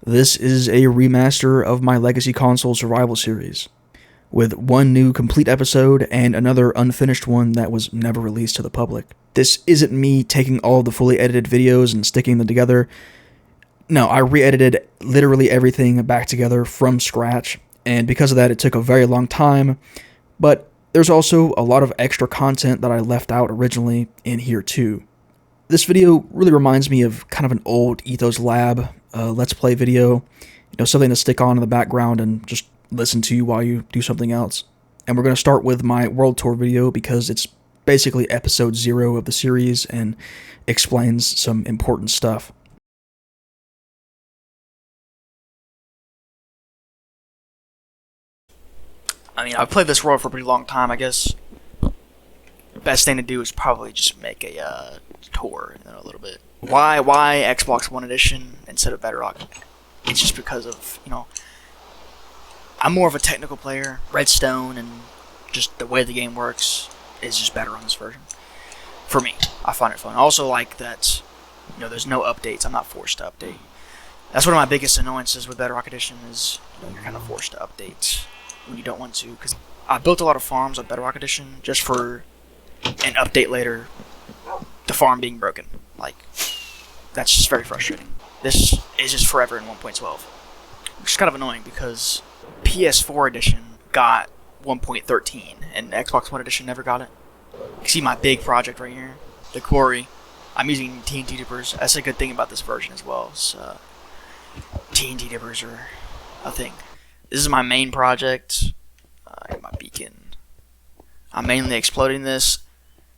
This is a remaster of my Legacy Console Survival series, with one new complete episode and another unfinished one that was never released to the public. This isn't me taking all the fully edited videos and sticking them together. No, I re-edited literally everything back together from scratch, and because of that it took a very long time, but there's also a lot of extra content that I left out originally in here too. This video really reminds me of kind of an old Ethos Lab Let's Play video, something to stick on in the background and just listen to while you do something else. And we're going to start with my World Tour video because it's basically episode 0 of the series and explains some important stuff. I mean, I've played this world for a pretty long time. I guess the best thing to do is probably just make a tour in a little bit. Why Xbox One Edition instead of Bedrock? It's just because of, I'm more of a technical player. Redstone and just the way the game works is just better on this version. For me, I find it fun. I also like that, there's no updates. I'm not forced to update. That's one of my biggest annoyances with Bedrock Edition is, you're kind of forced to update when you don't want to. Because I built a lot of farms on Bedrock Edition just for an update later, the farm being broken. That's just very frustrating. This is just forever in 1.12. Which is kind of annoying because PS4 Edition got 1.13 and Xbox One Edition never got it. You see my big project right here, the quarry. I'm using TNT dippers. That's a good thing about this version as well. So, TNT dippers are a thing. This is my main project. My beacon. I'm mainly exploding this.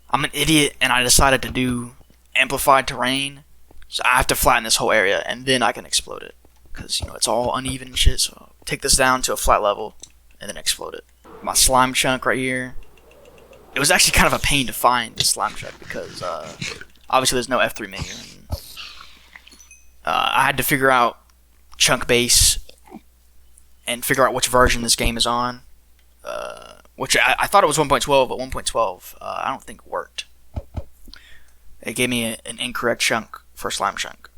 I'm an idiot and I decided to do amplified terrain. So I have to flatten this whole area and then I can explode it. Because, it's all uneven and shit. So I'll take this down to a flat level and then explode it. My slime chunk right here. It was actually kind of a pain to find the slime chunk because obviously there's no F3 menu. And, I had to figure out chunk base and figure out which version this game is on. Which I thought it was 1.12, but 1.12 I don't think worked. It gave me an incorrect chunk for slime chunk.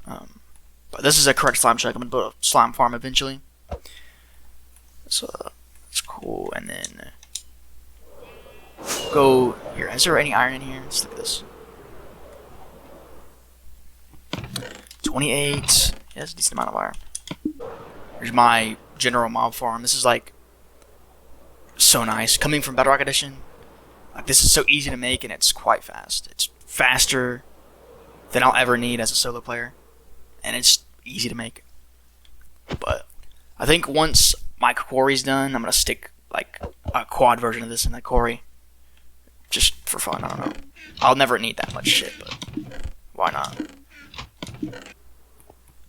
But this is a correct slime chunk. I'm going to build a slime farm eventually. So that's cool. And then go here. Is there any iron in here? Let's look at this. 28. Yeah, that's a decent amount of iron. Here's my general mob farm. This is so nice. Coming from Bedrock Edition, this is so easy to make and it's quite fast. It's faster than I'll ever need as a solo player, and it's easy to make. But I think once my quarry's done, I'm gonna stick a quad version of this in the quarry, just for fun. I don't know. I'll never need that much shit, but why not?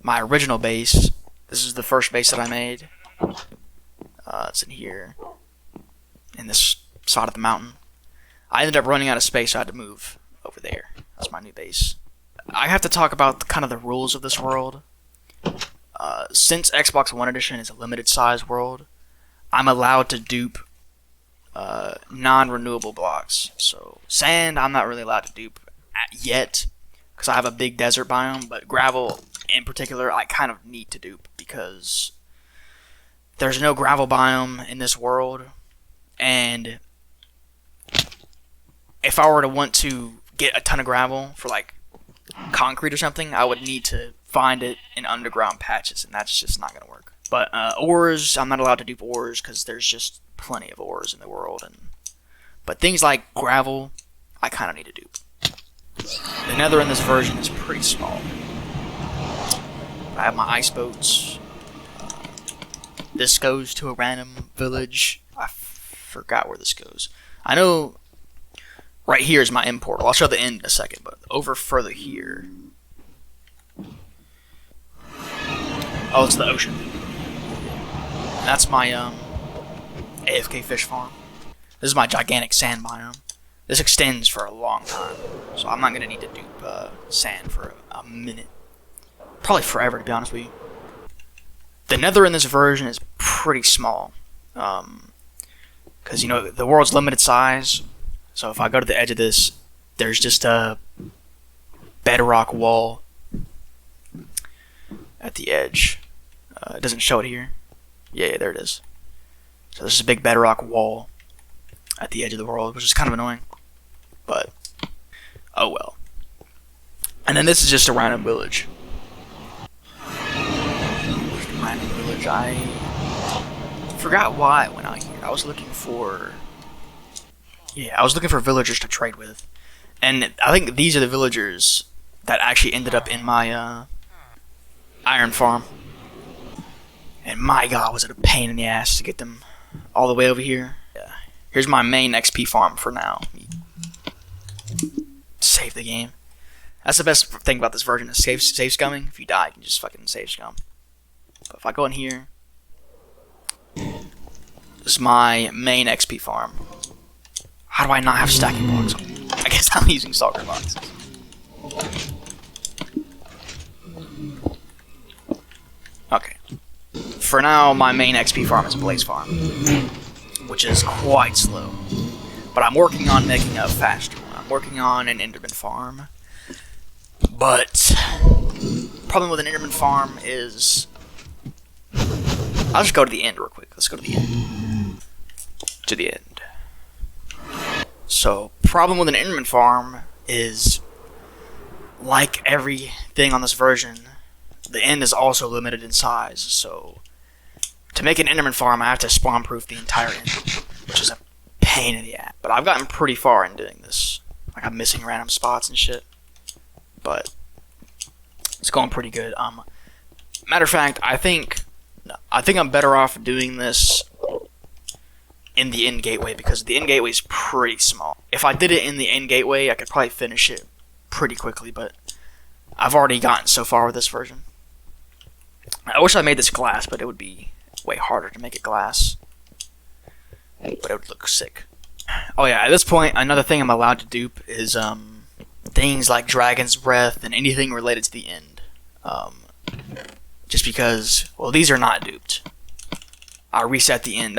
My original base. This is the first base that I made. It's in here. In this side of the mountain. I ended up running out of space, so I had to move over there. That's my new base. I have to talk about kind of the rules of this world. Since Xbox One Edition is a limited size world, I'm allowed to dupe non-renewable blocks. So sand, I'm not really allowed to dupe yet, because I have a big desert biome, but gravel in particular, I kind of need to dupe, because there's no gravel biome in this world. And if I were to want to get a ton of gravel for concrete or something, I would need to find it in underground patches, and that's just not gonna work. But ores, I'm not allowed to dupe ores because there's just plenty of ores in the world. But things like gravel, I kind of need to dupe. The nether in this version is pretty small. I have my ice boats. This goes to a random village. I forgot where this goes. I know right here is my end portal. I'll show the end in a second, but over further here. Oh, it's the ocean. And that's my AFK fish farm. This is my gigantic sand biome. This extends for a long time, so I'm not going to need to dupe sand for a minute. Probably forever, to be honest with you. The nether in this version is pretty small. Because, the world's limited size. So if I go to the edge of this, there's just a bedrock wall. at the edge. It doesn't show it here. Yeah, there it is. So this is a big bedrock wall at the edge of the world, which is kind of annoying. But, oh well. And then this is just a random village. Random village. I forgot why I went out here. I was looking for... Yeah, I was looking for villagers to trade with. And I think these are the villagers that actually ended up in my iron farm. And my god, was it a pain in the ass to get them all the way over here. Yeah. Here's my main XP farm for now. Save the game. That's the best thing about this version is save scumming. If you die, you can just fucking save scum. But if I go in here, this is my main XP farm. How do I not have stacking blocks? I guess I'm using soccer boxes. Okay. For now, my main XP farm is a blaze farm, which is quite slow. But I'm working on making a faster one. I'm working on an Enderman farm. But problem with an Enderman farm is I'll just go to the end real quick. Let's go to the end. To the end. So, problem with an Enderman farm is, like everything on this version, the end is also limited in size. So, to make an Enderman farm, I have to spawn-proof the entire end, which is a pain in the ass. But I've gotten pretty far in doing this. Like, I'm missing random spots and shit. But it's going pretty good. Matter of fact, I think I'm better off doing this in the end gateway, because the end gateway is pretty small. If I did it in the end gateway, I could probably finish it pretty quickly, but I've already gotten so far with this version. I wish I made this glass, but it would be way harder to make it glass. But it would look sick. Oh yeah, at this point, another thing I'm allowed to dupe is things like Dragon's Breath and anything related to the end. Just because, well, these are not duped. I reset the end.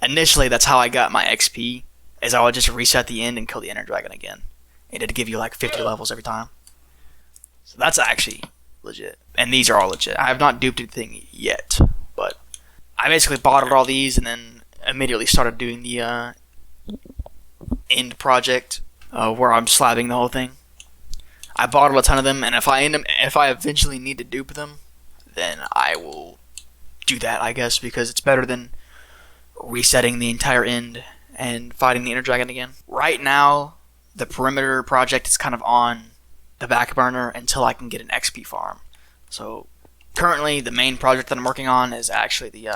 Initially, that's how I got my XP, is I would just reset the end and kill the Ender Dragon again. It'd give you like 50 levels every time. So that's actually legit. And these are all legit. I have not duped anything yet, but I basically bottled all these and then immediately started doing the end project where I'm slabbing the whole thing. I bottled a ton of them, and if I eventually need to dupe them, then I will do that, I guess, because it's better than resetting the entire end and fighting the Ender Dragon again. Right now, the perimeter project is kind of on the back burner until I can get an XP farm. So currently, the main project that I'm working on is actually the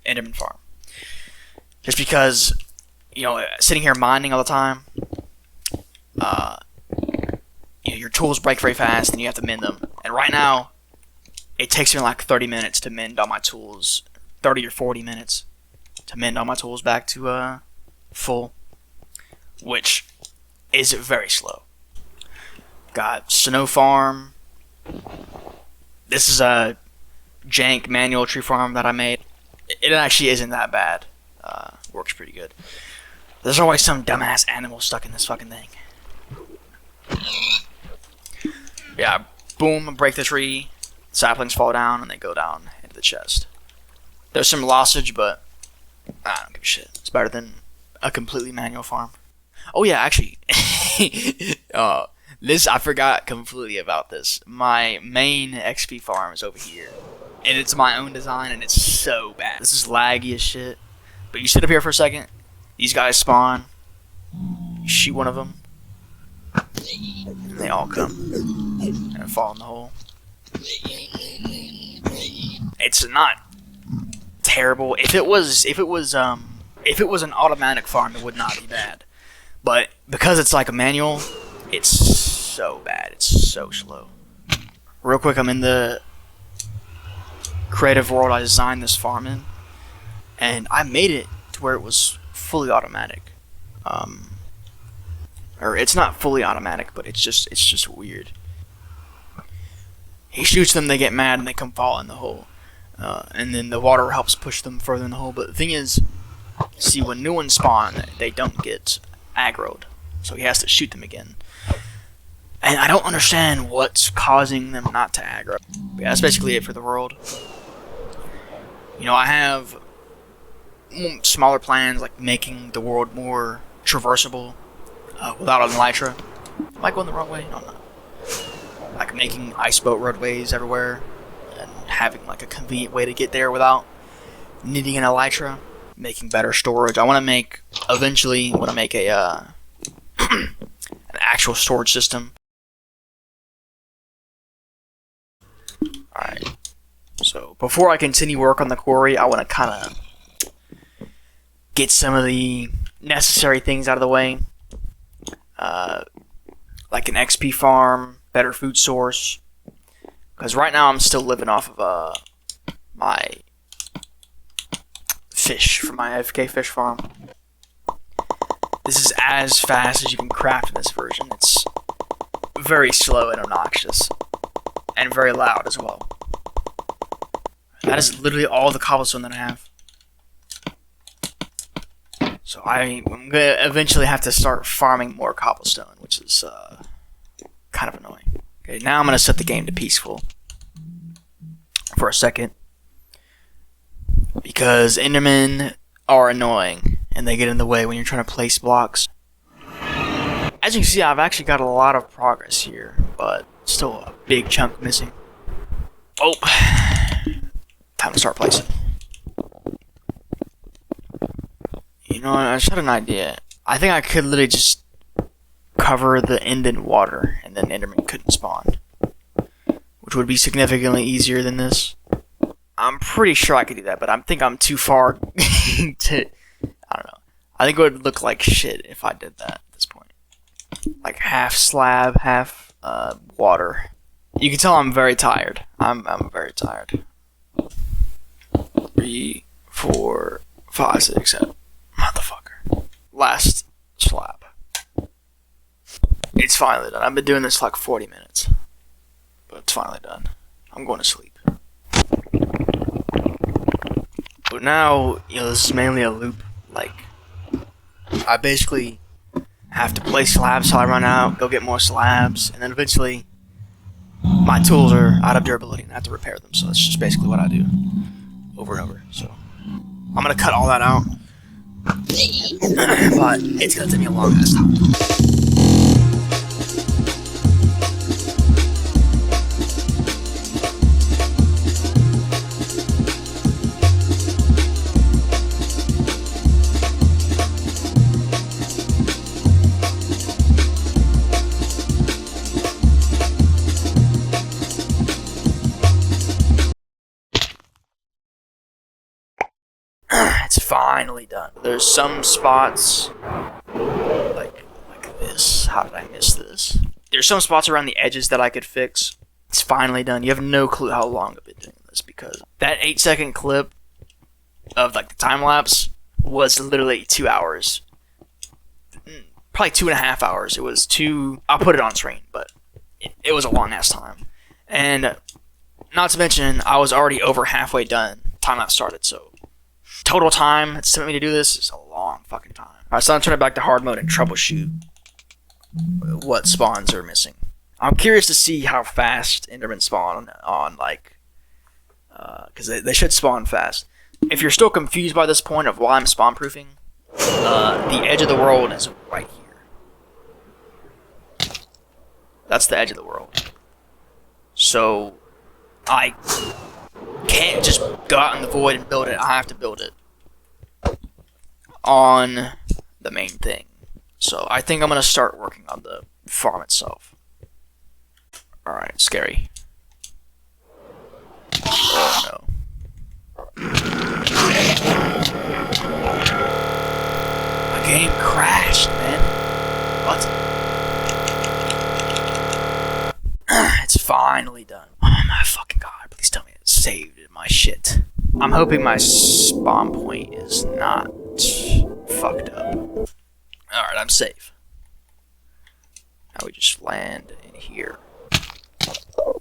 Enderman farm. Just because, sitting here mining all the time, your tools break very fast and you have to mend them. And right now, it takes me like 30 minutes to mend all my tools, 30 or 40 minutes to mend all my tools back to full, which is very slow. Got Snow Farm. This is a jank manual tree farm that I made. It actually isn't that bad. Works pretty good. There's always some dumbass animal stuck in this fucking thing. Yeah, boom, break the tree, saplings fall down, and they go down into the chest. There's some lossage, but I don't give a shit. It's better than a completely manual farm. Oh yeah, actually, I forgot completely about this. My main XP farm is over here, and it's my own design, and it's so bad. This is laggy as shit. But you sit up here for a second, these guys spawn, you shoot one of them, and they all come and fall in the hole. It's not terrible. If it was an automatic farm, it would not be bad. But because it's like a manual, it's so bad. It's so slow. Real quick, I'm in the creative world I designed this farm in, and I made it to where it was fully automatic. Or it's not fully automatic, but it's just weird. He shoots them, they get mad, and they come fall in the hole. And then the water helps push them further in the hole. But the thing is, see, when new ones spawn, they don't get aggroed. So he has to shoot them again. And I don't understand what's causing them not to aggro. Yeah, that's basically it for the world. You know, I have smaller plans, like making the world more traversable without an elytra. Am I going the wrong way? No, I'm not. Like making ice boat roadways everywhere and having like a convenient way to get there without needing an elytra. Making better storage. I want to make eventually. Want to make a an actual storage system. All right. So before I continue work on the quarry, I want to kind of get some of the necessary things out of the way, like an XP farm, better food source. Because right now I'm still living off of my fish from my AFK fish farm. This is as fast as you can craft in this version. It's very slow and obnoxious, and very loud as well. That is literally all the cobblestone that I have. So I'm gonna eventually have to start farming more cobblestone, which is kind of annoying. Okay, now I'm gonna set the game to peaceful for a second, because Endermen are annoying and they get in the way when you're trying to place blocks. As you can see, I've actually got a lot of progress here, but still a big chunk missing. Oh, time to start placing. You know, I just had an idea. I think I could literally just cover the end in water and then Enderman couldn't spawn, which would be significantly easier than this. I'm pretty sure I could do that, but I think I'm too far to... I don't know. I think it would look like shit if I did that at this point. Like half slab, half water. You can tell I'm very tired. I'm very tired. 3, 4, 5, 6, 7. Motherfucker. Last slab. It's finally done. I've been doing this for like 40 minutes. But it's finally done. I'm going to sleep. But now, you know, this is mainly a loop. Like, I basically have to place slabs till I run out, go get more slabs, and then eventually my tools are out of durability and I have to repair them. So that's just basically what I do over and over. So I'm going to cut all that out. But it's going to take me a long ass time. It's finally done. There's some spots like this. How did I miss this? There's some spots around the edges that I could fix. It's finally done. You have no clue how long I've been doing this, because that 8-second clip of like the time lapse was literally 2 hours. Probably 2.5 hours. It was I'll put it on screen, but it was a long ass time. And not to mention, I was already over halfway done. Time lapse started, so total time it's taken me to do this is a long fucking time. Alright, so I'm turning it back to hard mode and troubleshoot what spawns are missing. I'm curious to see how fast Endermen spawn on like, because they should spawn fast. If you're still confused by this point of why I'm spawn proofing, the edge of the world is right here. That's the edge of the world. So I can't just go out in the void and build it. I have to build it on the main thing. So I think I'm going to start working on the farm itself. Alright, scary. Oh no. My game crashed, man. What? It's finally done. Oh my fucking god. Please tell me it's saved in my shit. I'm hoping my spawn point is not fucked up. Alright, I'm safe. Now we just land in here.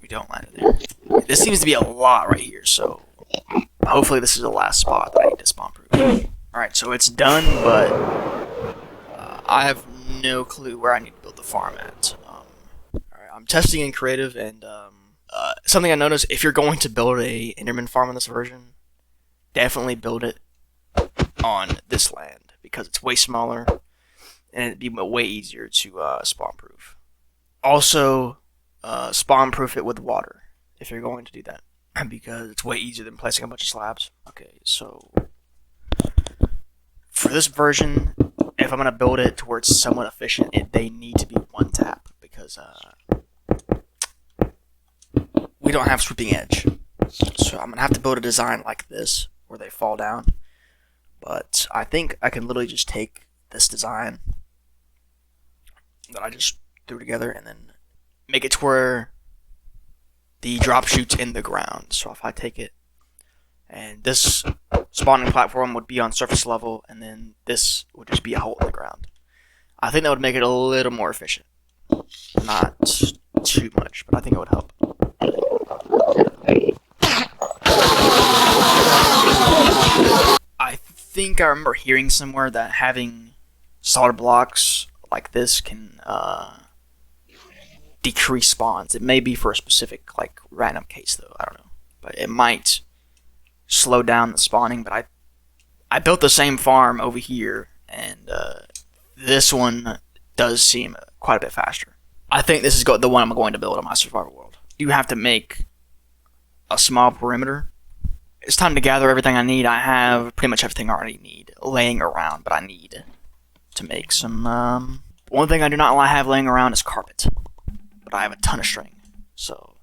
We don't land in there. This seems to be a lot right here, so hopefully this is the last spot that I need to spawn proof. Alright, so it's done, but I have no clue where I need to build the farm at. Alright, I'm testing in creative, and something I noticed: if you're going to build a Enderman farm in this version, definitely build it on this land because it's way smaller and it'd be way easier to spawn proof. Also, spawn proof it with water if you're going to do that because it's way easier than placing a bunch of slabs. Okay, so for this version, if I'm gonna build it to where it's somewhat efficient, they need to be one tap because we don't have sweeping edge. So I'm gonna have to build a design like this where they fall down. But I think I can literally just take this design that I just threw together and then make it to where the drop chutes in the ground. So if I take it and this spawning platform would be on surface level and then this would just be a hole in the ground. I think that would make it a little more efficient. Not too much, but I think it would help. I think I remember hearing somewhere that having solid blocks like this can decrease spawns. It may be for a specific like random case though. I don't know, but it might slow down the spawning. But I built the same farm over here, and this one does seem quite a bit faster. I think this is the one I'm going to build on my survival world. You have to make a small perimeter. It's time to gather everything I need. I have pretty much everything I already need laying around, but I need to make some. One thing I do not have laying around is carpet, but I have a ton of string. So,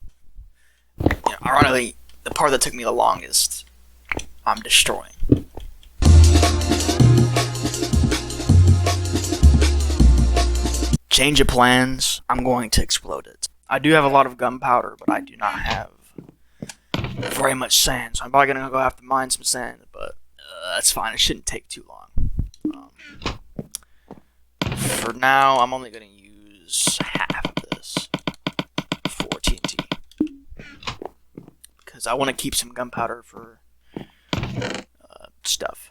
ironically, the part that took me the longest, I'm destroying. Change of plans. I'm going to explode it. I do have a lot of gunpowder, but I do not have very much sand, so I'm probably gonna go have to mine some sand, but that's fine. It shouldn't take too long. For now, I'm only gonna use half of this for TNT because I want to keep some gunpowder for stuff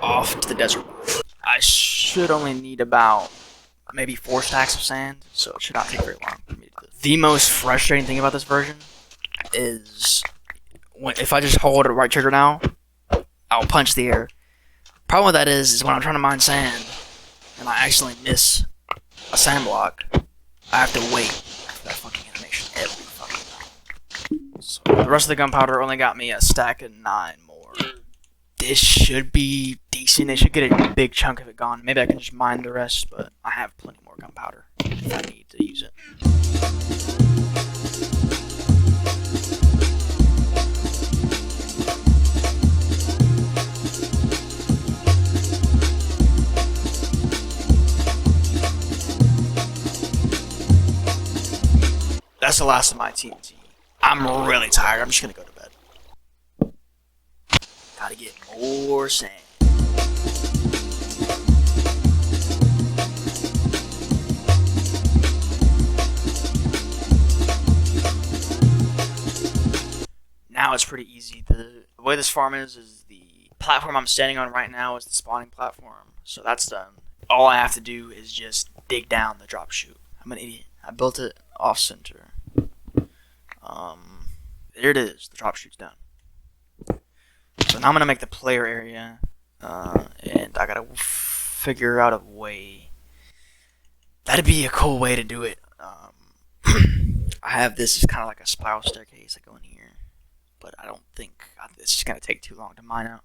off to the desert. I should only need about maybe 4 stacks of sand, so it should not take very long for me to do this. The most frustrating thing about this version is if I just hold the right trigger now, I'll punch the air. Problem with that is when I'm trying to mine sand and I accidentally miss a sand block, I have to wait for that fucking animation every fucking time. So the rest of the gunpowder only got me a stack of 9 more. This should be decent. It should get a big chunk of it gone. Maybe I can just mine the rest, but I have plenty more gunpowder if I need to use it. That's the last of my TNT. I'm really tired. I'm just gonna go to bed. Gotta get more sand. Now it's pretty easy. The way this farm is the platform I'm standing on right now is the spawning platform. So that's done. All I have to do is just dig down the drop chute. I'm an idiot. I built it off center. There it is. The drop chute's done. So now I'm gonna make the player area, and I gotta figure out a way. That'd be a cool way to do it. I have this as kind of like a spiral staircase I go in here, but I don't think it's just gonna take too long to mine out.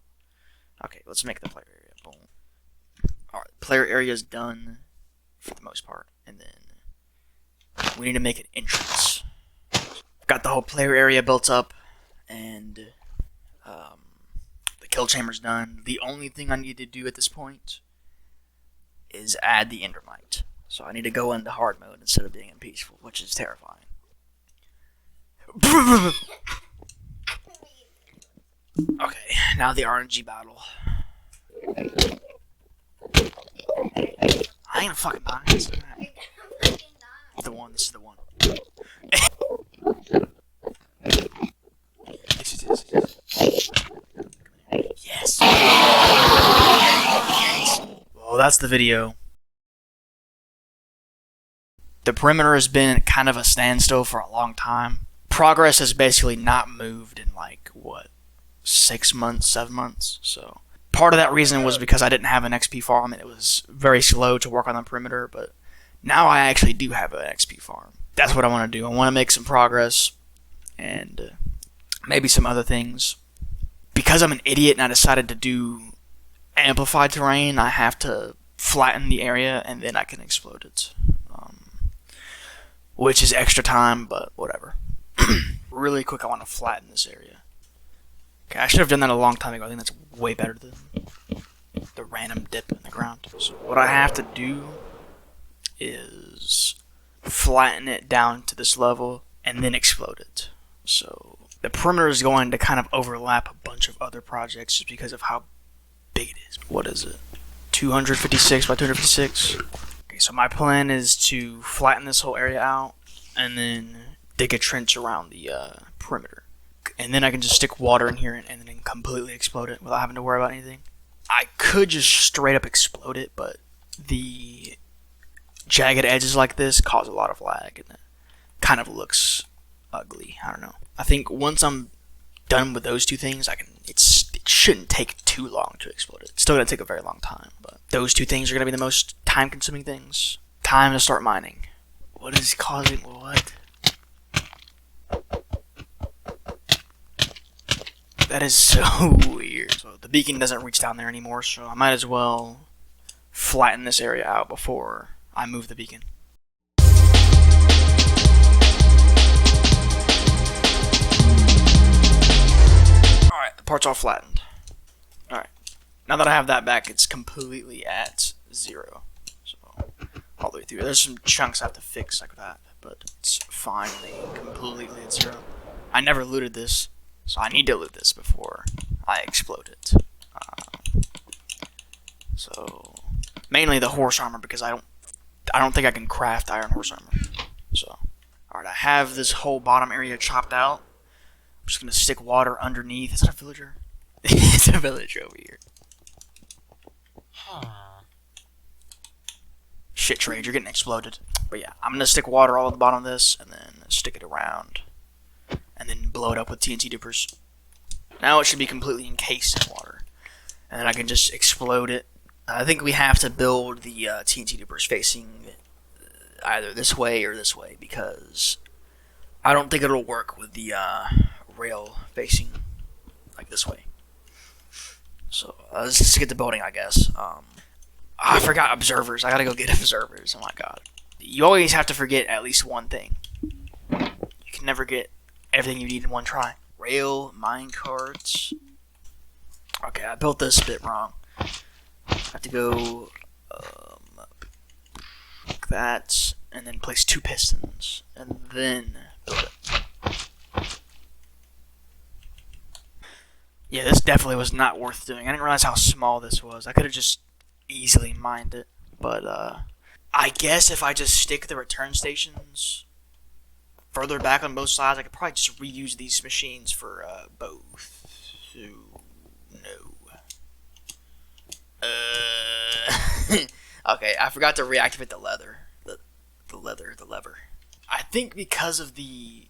Okay, let's make the player area. Boom. All right, player area is done for the most part, and then we need to make an entrance. Got the whole player area built up, and the kill chamber's done. The only thing I need to do at this point is add the endermite. So I need to go into hard mode instead of being in peaceful, which is terrifying. Okay, now the RNG battle. I ain't gonna fucking die. This is the one. This is the one. Yes. Well, that's the video. The perimeter has been kind of a standstill for a long time. Progress has basically not moved in 6 months, 7 months. So part of that reason was because I didn't have an XP farm and it was very slow to work on the perimeter, but now I actually do have an XP farm. That's what I want to do. I want to make some progress and maybe some other things. Because I'm an idiot and I decided to do amplified terrain, I have to flatten the area and then I can explode it. Which is extra time, but whatever. Really quick, I want to flatten this area. Okay, I should have done that a long time ago. I think that's way better than the random dip in the ground. So what I have to do is flatten it down to this level and then explode it. So the perimeter is going to kind of overlap a bunch of other projects just because of how big it is. What is it? 256 by 256? Okay, so my plan is to flatten this whole area out and then dig a trench around the perimeter. And then I can just stick water in here and then completely explode it without having to worry about anything. I could just straight up explode it, but the jagged edges like this cause a lot of lag and it kind of looks ugly. I don't know. I think once I'm done with those two things, it shouldn't take too long to explode it. It's still going to take a very long time, but those two things are going to be the most time-consuming things. Time to start mining. What is causing what? That is so weird. So the beacon doesn't reach down there anymore, so I might as well flatten this area out before I move the beacon. Alright, the part's all flattened. Alright. Now that I have that back, it's completely at 0. So, all the way through. There's some chunks I have to fix like that, but it's finally completely at 0. I never looted this. So I need to loot this before I explode it. So mainly the horse armor because I don't think I can craft iron horse armor. So alright, I have this whole bottom area chopped out. I'm just gonna stick water underneath. Is that a villager? It's a villager over here. Shit, Trade, you're getting exploded. But yeah, I'm gonna stick water all at the bottom of this and then stick it around. And then blow it up with TNT dippers. Now it should be completely encased in water. And then I can just explode it. I think we have to build the TNT dippers facing either this way or this way, because I don't think it'll work with the rail facing like this way. So let's just get the building, I guess. I forgot observers. I gotta go get observers. Oh my god. You always have to forget at least one thing. You can never get everything you need in one try. Rail, minecarts. Okay, I built this a bit wrong. I have to go like that, and then place 2 pistons, and then build it. Yeah, this definitely was not worth doing. I didn't realize how small this was. I could have just easily mined it, but I guess if I just stick the return stations further back on both sides, I could probably just reuse these machines for both. So, no. Okay, I forgot to reactivate the leather. The lever. I think because of the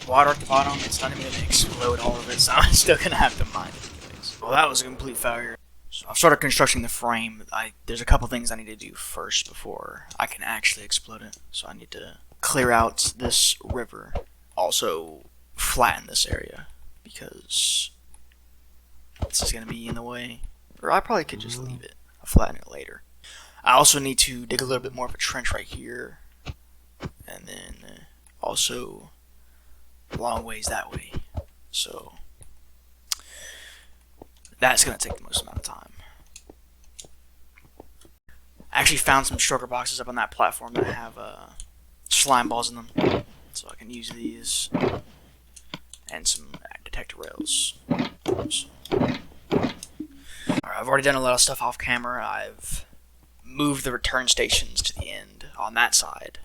water at the bottom, it's not even going to explode all of it, so I'm still going to have to mine it anyways. Well, that was a complete failure. So I've started constructing the frame. There's a couple things I need to do first before I can actually explode it. So I need to clear out this river. Also flatten this area because this is going to be in the way. Or I probably could just leave it. I'll flatten it later. I also need to dig a little bit more of a trench right here. And then also a long ways that way. So that's going to take the most amount of time. I actually found some stroker boxes up on that platform that have slime balls in them, so I can use these and some detector rails. So, I've already done a lot of stuff off camera. I've moved the return stations to the end on that side,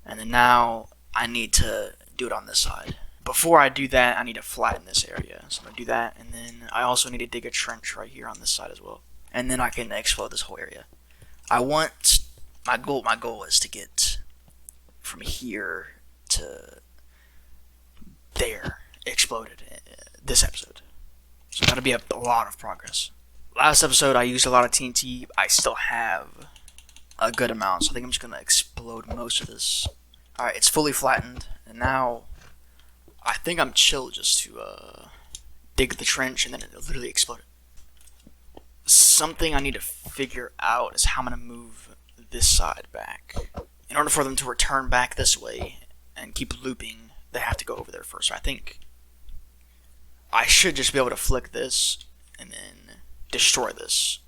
and then now I need to do it on this side. Before I do that, I need to flatten this area, so I'm going to do that, and then I also need to dig a trench right here on this side as well, and then I can explode this whole area. My goal is to get from here to there exploded this episode. So that'll be a lot of progress. Last episode I used a lot of TNT. I still have a good amount, so I think I'm just going to explode most of this. Alright, it's fully flattened, and now I think I'm chill just to dig the trench and then it literally exploded. Something I need to figure out is how I'm going to move this side back. In order for them to return back this way and keep looping, they have to go over there first. So I think I should just be able to flick this and then destroy this.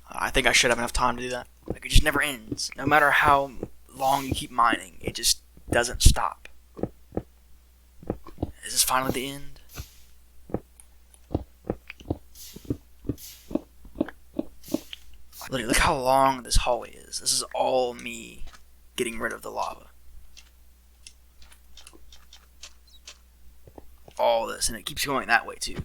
I think I should have enough time to do that. Like, it just never ends. No matter how long you keep mining, it just doesn't stop. Is this finally the end? Literally, look how long this hallway is. This is all me getting rid of the lava. All this, and it keeps going that way too.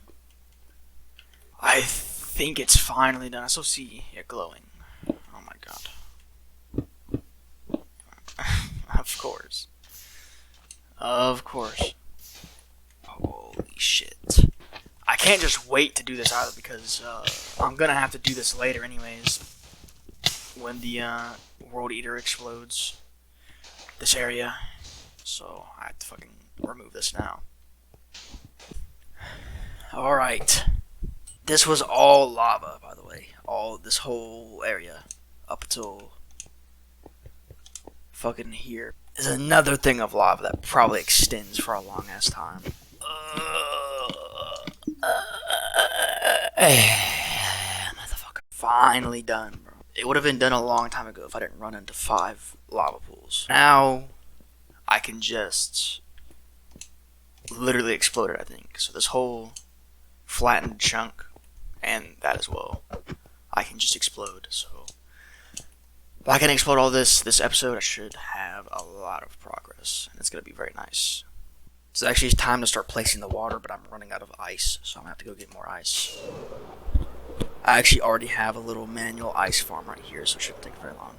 I think it's finally done. I still see it glowing. Oh my god. Of course. Of course. Holy shit. I can't just wait to do this either because I'm gonna have to do this later anyways. When the World Eater explodes this area. So I have to fucking remove this now. Alright. This was all lava, by the way. All this whole area. Up until fucking here. There's another thing of lava that probably extends for a long ass time. Motherfucker. Finally done, bro. It would have been done a long time ago if I didn't run into 5 lava pools. Now, I can just literally explode it, I think. So this whole flattened chunk, and that as well, I can just explode. So if I can explode all this episode, I should have a lot of progress, and it's going to be very nice. It's actually time to start placing the water, but I'm running out of ice, so I'm going to have to go get more ice. I actually already have a little manual ice farm right here, so it shouldn't take very long.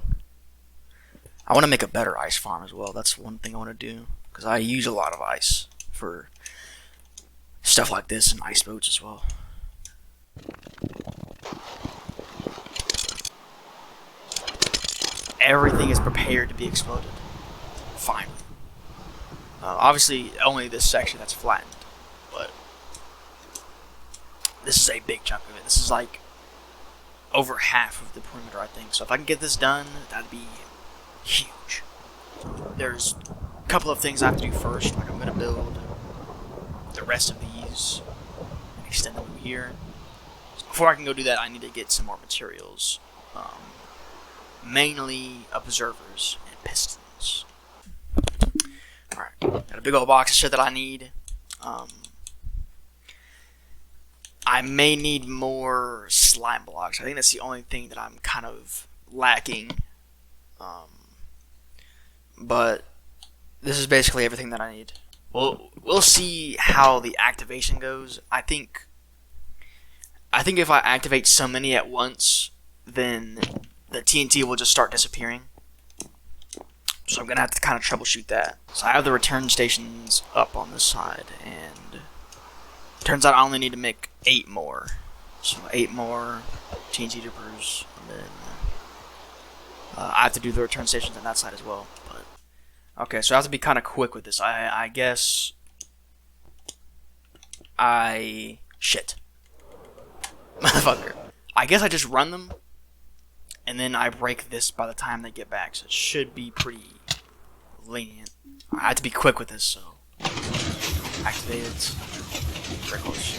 I want to make a better ice farm as well. That's one thing I want to do, because I use a lot of ice for stuff like this and ice boats as well. Everything is prepared to be exploded. Finally. Obviously, only this section that's flattened, but this is a big chunk of it. This is like over half of the perimeter, I think. So if I can get this done, that'd be huge. There's a couple of things I have to do first. Like I'm going to build the rest of these, extend them here. So before I can go do that, I need to get some more materials. Mainly observers and pistons. Alright, got a big old box of shit that I need. I may need more slime blocks. I think that's the only thing that I'm kind of lacking. But this is basically everything that I need. We'll see how the activation goes. I think if I activate so many at once, then the TNT will just start disappearing. So I'm going to have to kind of troubleshoot that. So I have the return stations up on this side, and it turns out I only need to make 8 more. So 8 more TNT drippers, and then I have to do the return stations on that side as well. But okay, so I have to be kind of quick with this. I guess shit. Motherfucker. I guess I just run them, and then I break this by the time they get back, so it should be pretty lenient. I have to be quick with this, so activate it. Very close.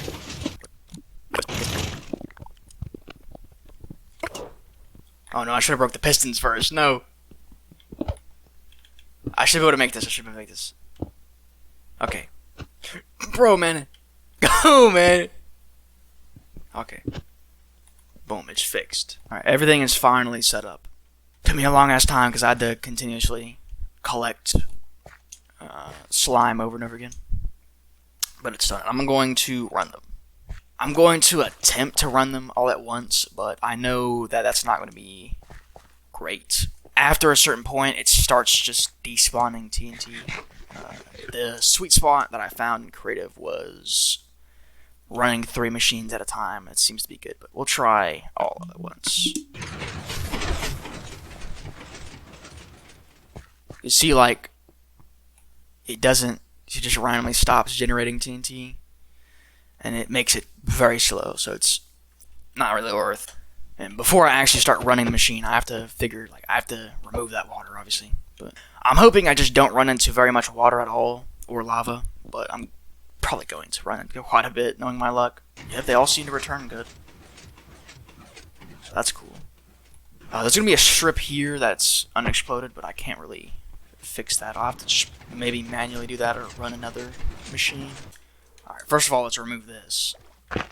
Oh no, I should have broke the pistons first. No. I should be able to make this. Okay. Bro, man. Go, man. Okay. Boom, it's fixed. Alright, everything is finally set up. Took me a long ass time because I had to continuously collect slime over and over again. But it's done. I'm going to run them. I'm going to attempt to run them all at once, but I know that that's not going to be great. after a certain point, it starts just despawning TNT. The sweet spot that I found in creative was running 3 machines at a time. It seems to be good, but we'll try all at once. You see, like, it just randomly stops generating TNT, and it makes it very slow, so it's not really worth. And before I actually start running the machine, I have to remove that water, obviously. But I'm hoping I just don't run into very much water at all, or lava, but I'm probably going to run into quite a bit, knowing my luck. Yep, they all seem to return good. So that's cool. There's going to be a strip here that's unexploded, but I can't really fix that. I'll have to just maybe manually do that or run another machine. Alright, first of all, let's remove this. Alright,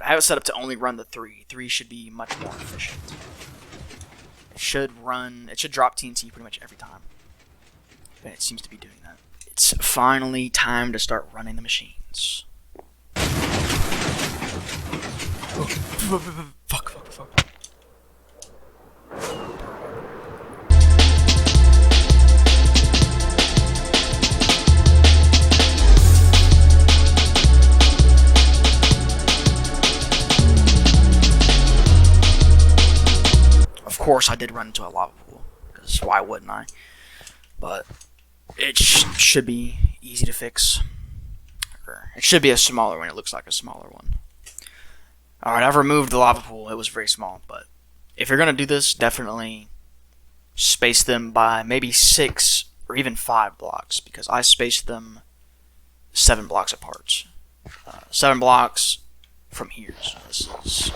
I have it set up to only run the 3. 3 should be much more efficient. It should drop TNT pretty much every time. And it seems to be doing that. It's finally time to start running the machines. Fuck. Of course, I did run into a lava pool, because why wouldn't I? But it should be easy to fix. Or it should be a smaller one. It looks like a smaller one. Alright, I've removed the lava pool. It was very small, but if you're going to do this, definitely space them by maybe 6 or even 5 blocks, because I spaced them 7 blocks apart. 7 blocks from here, so this is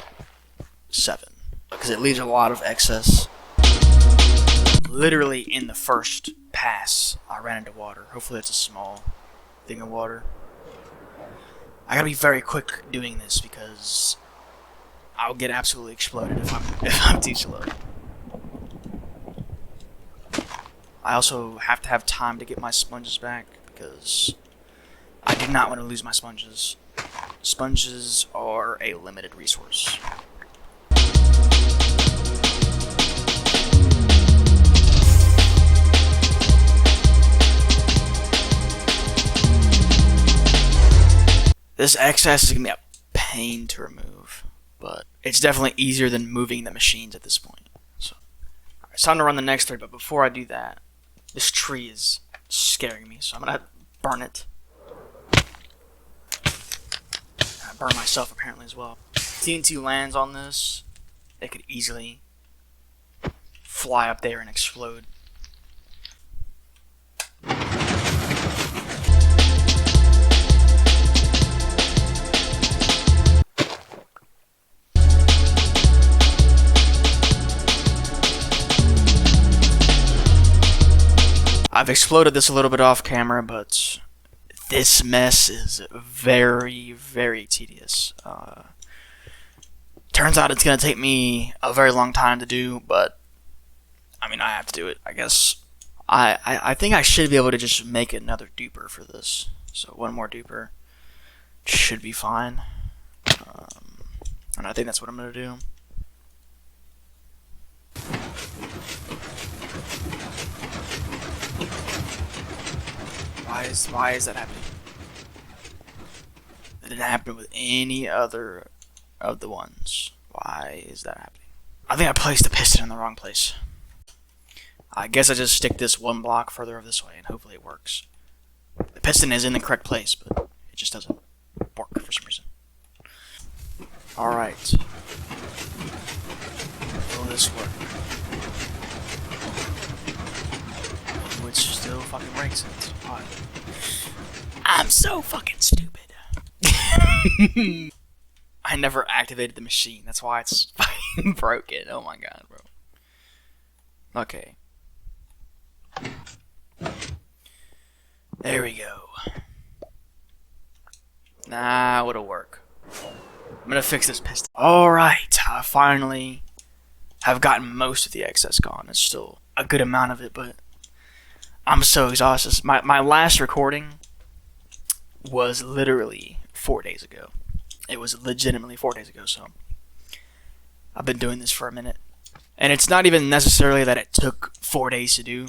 7. Because it leaves a lot of excess. Literally in the first pass, I ran into water. Hopefully it's a small thing of water. I gotta be very quick doing this because I'll get absolutely exploded if I'm too slow. I also have to have time to get my sponges back because I do not want to lose my sponges. Sponges are a limited resource. This excess is going to be a pain to remove, but it's definitely easier than moving the machines at this point. So, it's time to run the next 3, but before I do that, this tree is scaring me, so I'm going to burn it. I burn myself apparently as well. If TNT lands on this, it could easily fly up there and explode. I've exploded this a little bit off camera, but this mess is very, very tedious. Turns out it's going to take me a very long time to do, but I mean, I have to do it, I guess. I think I should be able to just make another duper for this. So one more duper should be fine. And I think that's what I'm going to do. Why is that happening? That didn't happen with any other of the ones. Why is that happening? I think I placed the piston in the wrong place. I guess I just stick this 1 block further this way and hopefully it works. The piston is in the correct place, but it just doesn't work for some reason. Alright. Will this work? Which still fucking breaks it. Why? I'm so fucking stupid. I never activated the machine. That's why it's fucking broken. Oh my god, bro. Okay. There we go. Now it'll work. I'm gonna fix this piston. Alright, I finally have gotten most of the excess gone. It's still a good amount of it, but I'm so exhausted. My last recording was literally 4 days ago. It was legitimately 4 days ago, so I've been doing this for a minute. And it's not even necessarily that it took 4 days to do.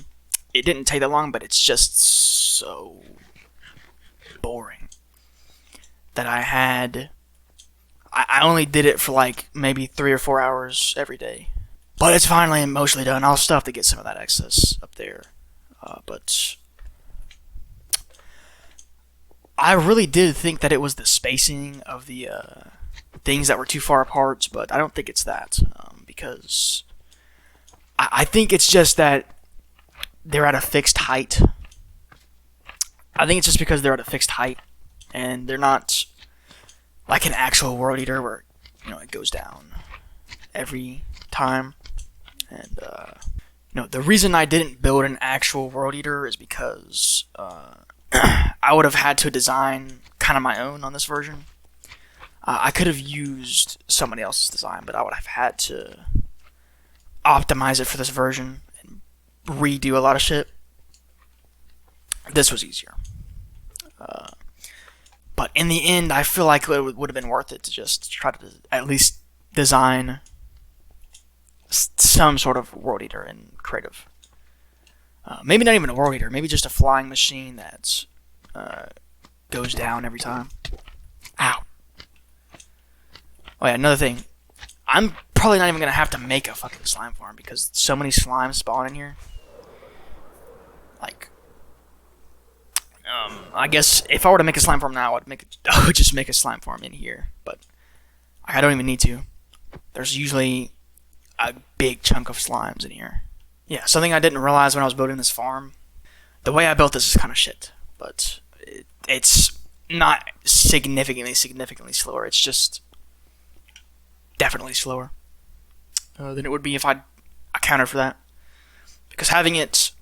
It didn't take that long, but it's just so boring that I only did it for like maybe 3 or 4 hours every day. But it's finally mostly done. I'll still have to get some of that excess up there. But I really did think that it was the spacing of the things that were too far apart, but I don't think it's that. Because I think it's just that they're at a fixed height. I think it's just because they're at a fixed height, and they're not like an actual world eater where, it goes down every time. And the reason I didn't build an actual world eater is because I would have had to design kind of my own on this version. I could have used somebody else's design, but I would have had to optimize it for this version and redo a lot of shit. This was easier. But in the end, I feel like it would have been worth it to just try to at least design some sort of world eater in creative. Maybe not even a world eater. Maybe just a flying machine that goes down every time. Ow. Oh yeah, another thing. I'm probably not even going to have to make a fucking slime farm because so many slimes spawn in here. Like, I guess if I were to make a slime farm now, I would just make a slime farm in here. But I don't even need to. There's usually a big chunk of slimes in here. Yeah, something I didn't realize when I was building this farm. The way I built this is kind of shit. But it's not significantly slower. It's just definitely slower than it would be if I accounted for that. Because having it,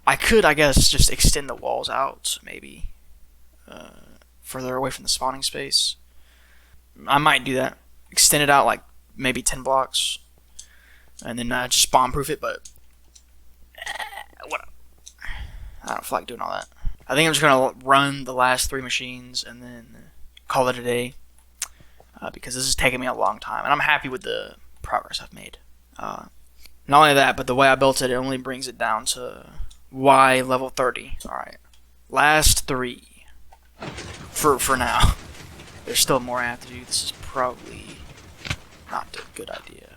I could, I guess, just extend the walls out, maybe, further away from the spawning space. I might do that. Extend it out like maybe 10 blocks, and then just spawn-proof it, but what? I don't feel like doing all that. I think I'm just going to run the last 3 machines and then call it a day. Because this is taking me a long time, and I'm happy with the progress I've made. Not only that, but the way I built it, it only brings it down to Y level 30. Alright. Last 3. For now. There's still more I have to do. This is probably not a good idea.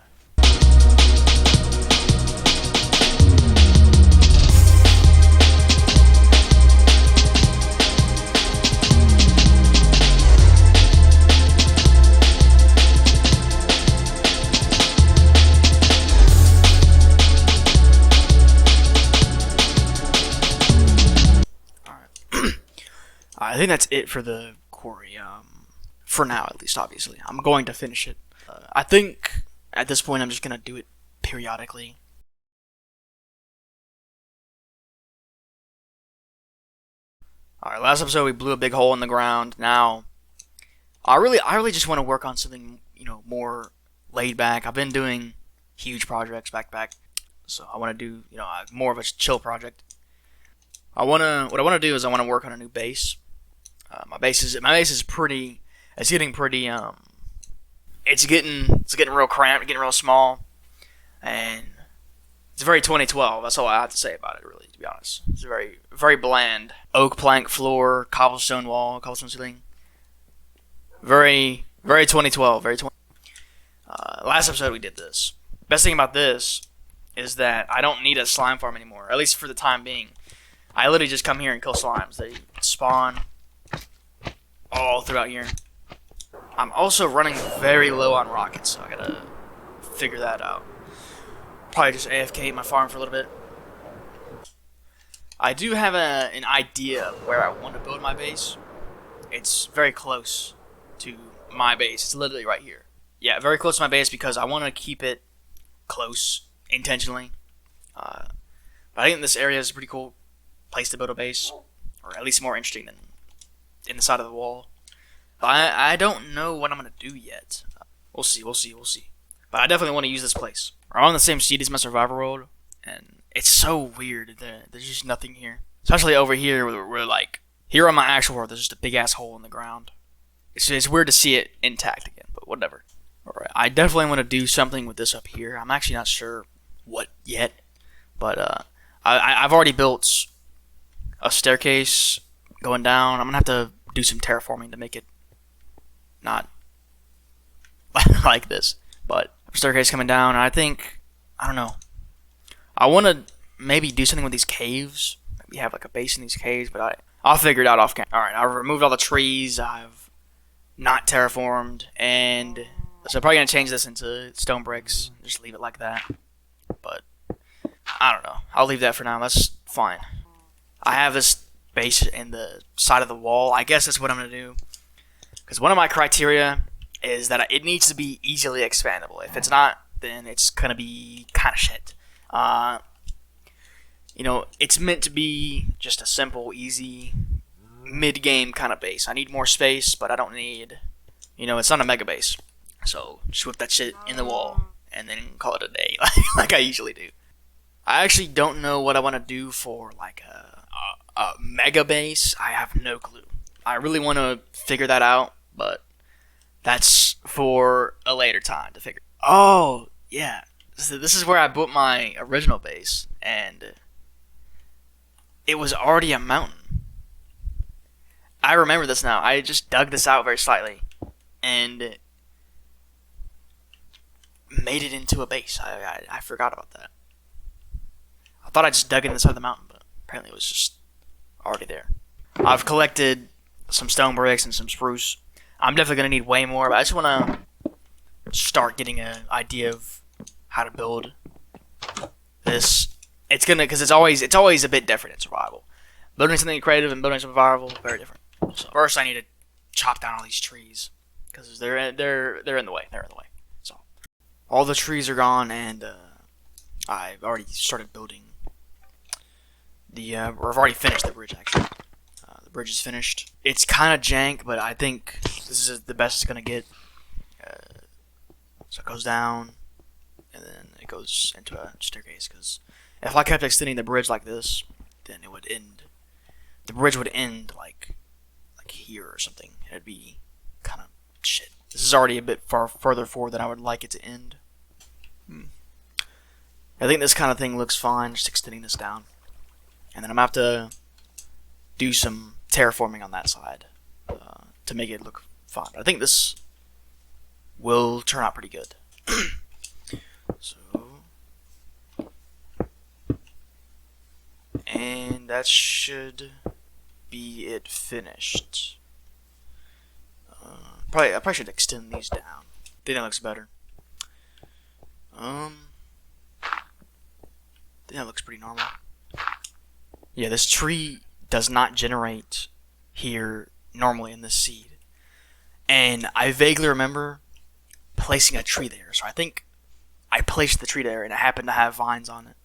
I think that's it for the quarry, for now at least, obviously. I'm going to finish it. I think at this point I'm just going to do it periodically. Alright, last episode we blew a big hole in the ground. Now, I really just want to work on something, more laid back. I've been doing huge projects back to back, so I want to do, more of a chill project. What I want to do is I want to work on a new base. My base is pretty. It's getting pretty. It's getting real cramped, getting real small, and it's very 2012. That's all I have to say about it, really. To be honest, it's very, very bland. Oak plank floor, cobblestone wall, cobblestone ceiling. Very, very 2012. Very 20. Last episode we did this. Best thing about this is that I don't need a slime farm anymore, at least for the time being. I literally just come here and kill slimes. They spawn all throughout here. I'm also running very low on rockets, so I gotta figure that out. Probably just AFK my farm for a little bit. I do have an idea of where I want to build my base. It's very close to my base. It's literally right here. Yeah, very close to my base because I want to keep it close intentionally. But I think this area is a pretty cool place to build a base, or at least more interesting than in the side of the wall. But I don't know what I'm going to do yet. We'll see. But I definitely want to use this place. I'm on the same seed as my survival world, and it's so weird. There's just nothing here. Especially over here, where we're like, here on my actual world, there's just a big-ass hole in the ground. It's weird to see it intact again, but whatever. Alright, I definitely want to do something with this up here. I'm actually not sure what yet, but I've already built a staircase going down. I'm gonna have to do some terraforming to make it not like this, but staircase coming down. And I don't know. I want to maybe do something with these caves. Maybe have like a base in these caves, but I'll figure it out off camera. All right, I've removed all the trees. I've not terraformed, and so I'm probably gonna change this into stone bricks. Just leave it like that. But I don't know. I'll leave that for now. That's fine. I have this base in the side of the wall. I guess that's what I'm gonna do. Because one of my criteria is that it needs to be easily expandable. If it's not, then it's gonna be kind of shit. It's meant to be just a simple, easy, mid-game kind of base. I need more space, but I don't need, it's not a mega base. So just whip that shit in the wall and then call it a day, like I usually do. I actually don't know what I want to do for like a mega base. I have no clue. I really want to figure that out, but that's for a later time to figure. Oh, yeah. So this is where I built my original base, and it was already a mountain. I remember this now. I just dug this out very slightly and made it into a base. I forgot about that. I thought I just dug it inside the mountain, but apparently it was just already there. I've collected some stone bricks and some spruce. I'm definitely going to need way more, but I just want to start getting an idea of how to build this. Because it's always a bit different in survival. Building something creative and building something survival, very different. So first I need to chop down all these trees because they're in the way. They're in the way. So all the trees are gone, and I've already started building or I've already finished the bridge actually. The bridge is finished. It's kind of jank, but I think this is the best it's gonna get. So it goes down, and then it goes into a staircase. Because if I kept extending the bridge like this, then it would end. The bridge would end like here or something. It'd be kind of shit. This is already a bit further forward than I would like it to end. I think this kind of thing looks fine. Just extending this down, and then I'm gonna have to do some terraforming on that side to make it look fun. I think this will turn out pretty good. So, and that should be it finished. I probably should extend these down. I think that looks better. I think that looks pretty normal. Yeah, this tree does not generate here normally in this seed. And I vaguely remember placing a tree there. So I think I placed the tree there and it happened to have vines on it.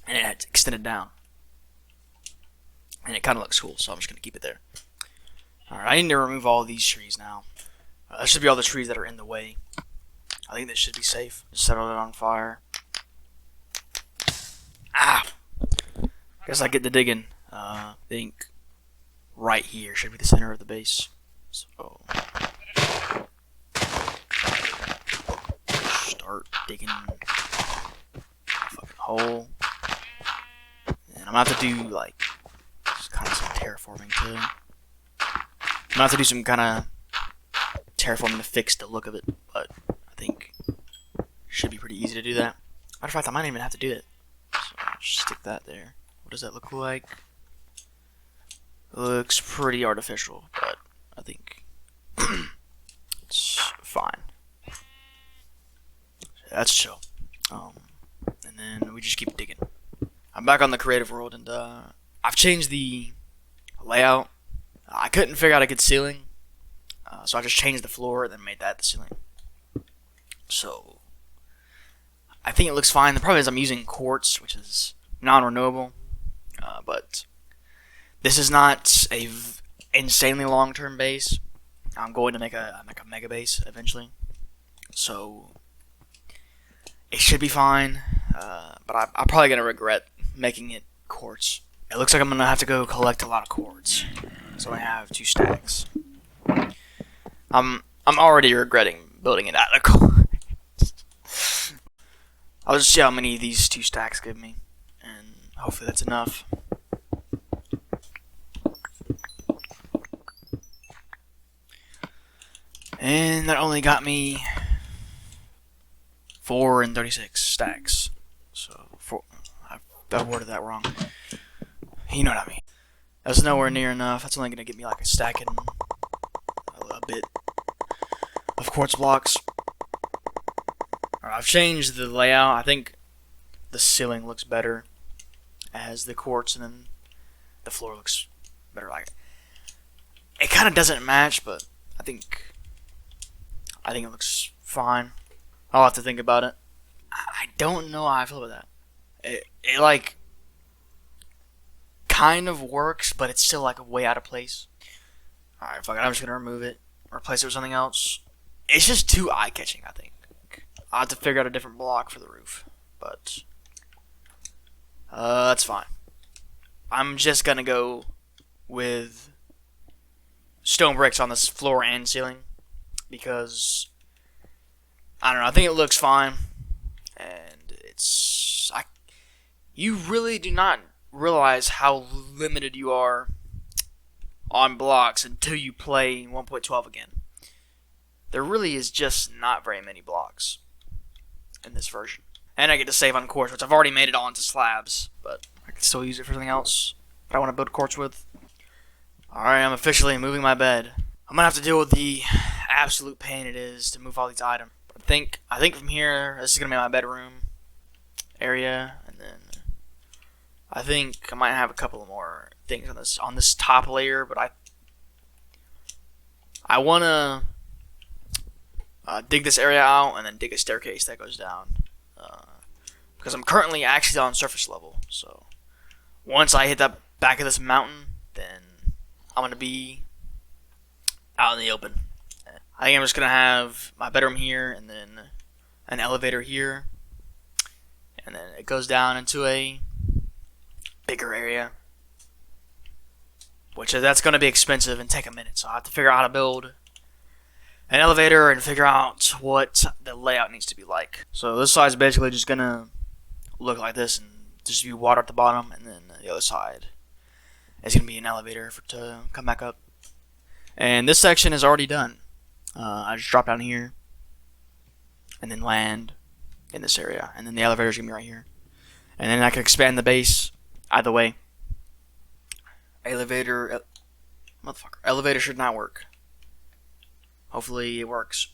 And it had extended down. And it kind of looks cool, so I'm just going to keep it there. Alright, I need to remove all of these trees now. That should be all the trees that are in the way. I think this should be safe. Just settle it on fire. Ah! Guess I get to digging. I think right here should be the center of the base. So start digging a fucking hole. And I'm gonna have to do like kind of some terraforming too. I'm gonna have to do some kind of terraforming to fix the look of it, but I think it should be pretty easy to do that. Matter of fact, I might even have to do it. So I'll just stick that there. What does that look like? It looks pretty artificial, but I think it's fine. That's chill. And then we just keep digging. I'm back on the creative world, and I've changed the layout. I couldn't figure out a good ceiling, so I just changed the floor and then made that the ceiling. So I think it looks fine. The problem is I'm using quartz, which is non-renewable, but this is not a insanely long-term base. I'm going to make a mega base eventually, so it should be fine. But I'm probably gonna regret making it quartz. It looks like I'm gonna have to go collect a lot of quartz, so I have 2 stacks. I'm already regretting building it out of quartz. I'll just see how many these 2 stacks give me, and hopefully that's enough. And that only got me 4 and 36 stacks. So I worded that wrong. You know what I mean. That's nowhere near enough. That's only gonna get me like a stack and a bit of quartz blocks. Alright, I've changed the layout. I think the ceiling looks better as the quartz, and then the floor looks better. Like it kind of doesn't match, but I think it looks fine. I'll have to think about it. I don't know how I feel about that. It like kind of works, but it's still like way out of place. Alright, fuck it. I'm just gonna remove it, replace it with something else. It's just too eye-catching, I think. I'll have to figure out a different block for the roof, but that's fine. I'm just gonna go with stone bricks on this floor and ceiling because I don't know. I think it looks fine, and you really do not realize how limited you are on blocks until you play 1.12 again. There really is just not very many blocks in this version. And I get to save on quartz, which I've already made it all into slabs, but I can still use it for something else that I want to build quartz with. Alright, I'm officially moving my bed. I'm gonna have to deal with the absolute pain it is to move all these items. I think from here, this is gonna be my bedroom area, and then I think I might have a couple more things on this top layer, but I wanna dig this area out and then dig a staircase that goes down, because I'm currently actually on surface level. So once I hit the back of this mountain, then I'm gonna be out in the open. I think I'm just gonna have my bedroom here, and then an elevator here, and then it goes down into a bigger area, which that's gonna be expensive and take a minute. So I have to figure out how to build an elevator and figure out what the layout needs to be like. So this side's basically just gonna look like this, and just be water at the bottom, and then the other side is gonna be an elevator to come back up. And this section is already done. I just drop down here and then land in this area, and then the elevator's gonna be right here, and then I can expand the base either way. Elevator should not work. Hopefully it works.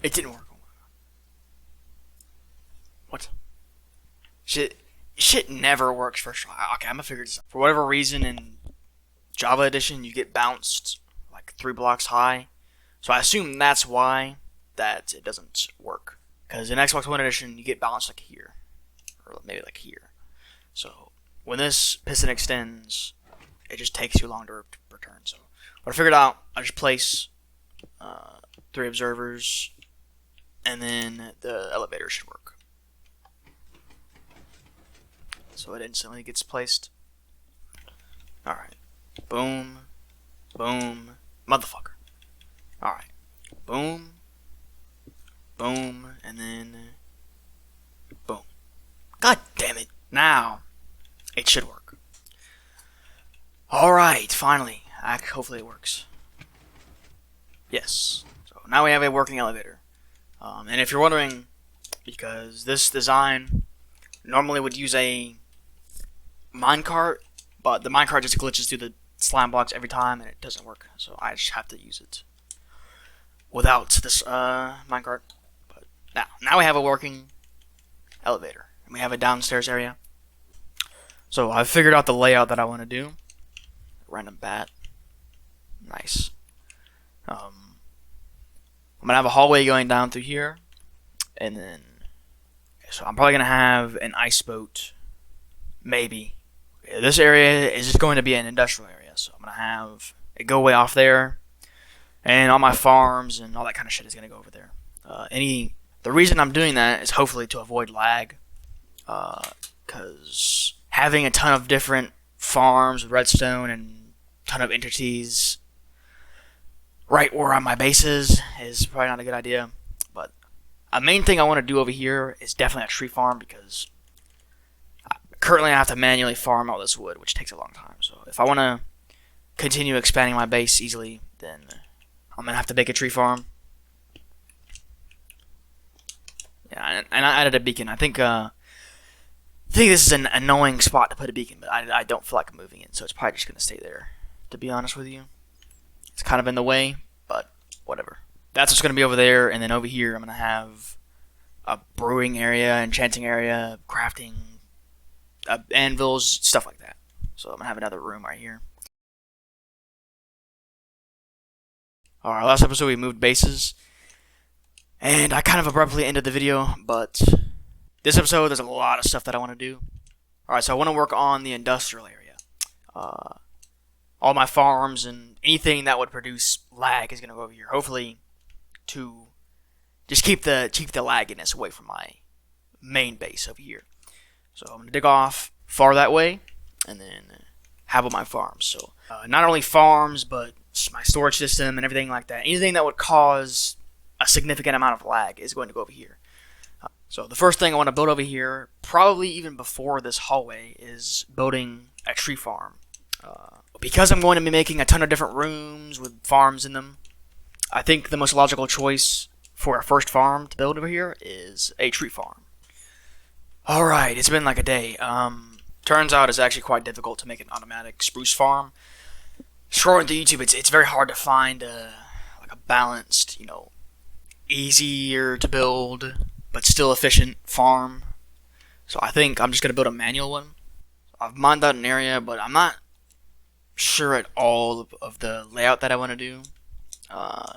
It didn't work. What? Shit never works first try. Okay, I'm gonna figure this out. For whatever reason in Java Edition, you get bounced like 3 blocks high. So I assume that's why that it doesn't work. Because in Xbox One Edition, you get bounced like here. Or maybe like here. So when this piston extends, it just takes too long to return. So what I figured out, I just place 3 observers, and then the elevator should work. So it instantly gets placed. Alright. Boom. Boom. Motherfucker. Alright. Boom. Boom. And then boom. God damn it. Now it should work. Alright, finally. Hopefully it works. Yes. So now we have a working elevator. And if you're wondering, because this design normally would use a minecart, but the minecart just glitches through the slime blocks every time and it doesn't work. So I just have to use it without this minecart. But now we have a working elevator. And we have a downstairs area. So I've figured out the layout that I want to do. Random bat. Nice. I'm gonna have a hallway going down through here, and then so I'm probably gonna have an ice boat. Maybe this area is just going to be an industrial area, so I'm gonna have it go way off there, and all my farms and all that kind of shit is gonna go over there. The reason I'm doing that is hopefully to avoid lag, because having a ton of different farms with redstone and a ton of entities right where my base is probably not a good idea. But a main thing I want to do over here is definitely a tree farm, because currently I have to manually farm all this wood, which takes a long time. So if I want to continue expanding my base easily, then I'm going to have to make a tree farm. Yeah, and I added a beacon. I think this is an annoying spot to put a beacon, but I don't feel like moving it, so it's probably just going to stay there, to be honest with you. It's kind of in the way, but whatever. That's what's going to be over there, and then over here I'm going to have a brewing area, enchanting area, crafting, anvils, stuff like that. So I'm going to have another room right here. Alright, last episode we moved bases, and I kind of abruptly ended the video, but this episode there's a lot of stuff that I want to do. Alright, so I want to work on the industrial area. All my farms and anything that would produce lag is going to go over here. Hopefully to just keep the lagginess away from my main base over here. So I'm going to dig off far that way and then have all my farms. So not only farms, but my storage system and everything like that. Anything that would cause a significant amount of lag is going to go over here. So the first thing I want to build over here, probably even before this hallway, is building a tree farm. Because I'm going to be making a ton of different rooms with farms in them, I think the most logical choice for a first farm to build over here is a tree farm. Alright, it's been like a day. Turns out it's actually quite difficult to make an automatic spruce farm. Scrolling through YouTube, it's very hard to find a balanced, easier to build but still efficient farm. So I think I'm just going to build a manual one. I've mined out an area, but I'm not sure at all of the layout that I want to do. I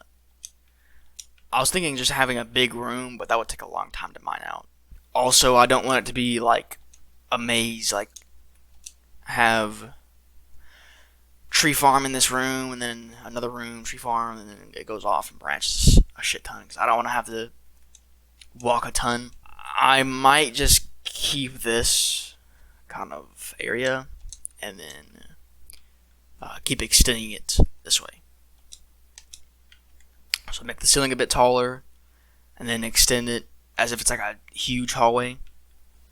was thinking just having a big room, but that would take a long time to mine out. Also, I don't want it to be like a maze, like have tree farm in this room and then another room, tree farm, and then it goes off and branches a shit ton, because I don't want to have to walk a ton. I might just keep this kind of area and then keep extending it this way. So make the ceiling a bit taller and then extend it as if it's like a huge hallway.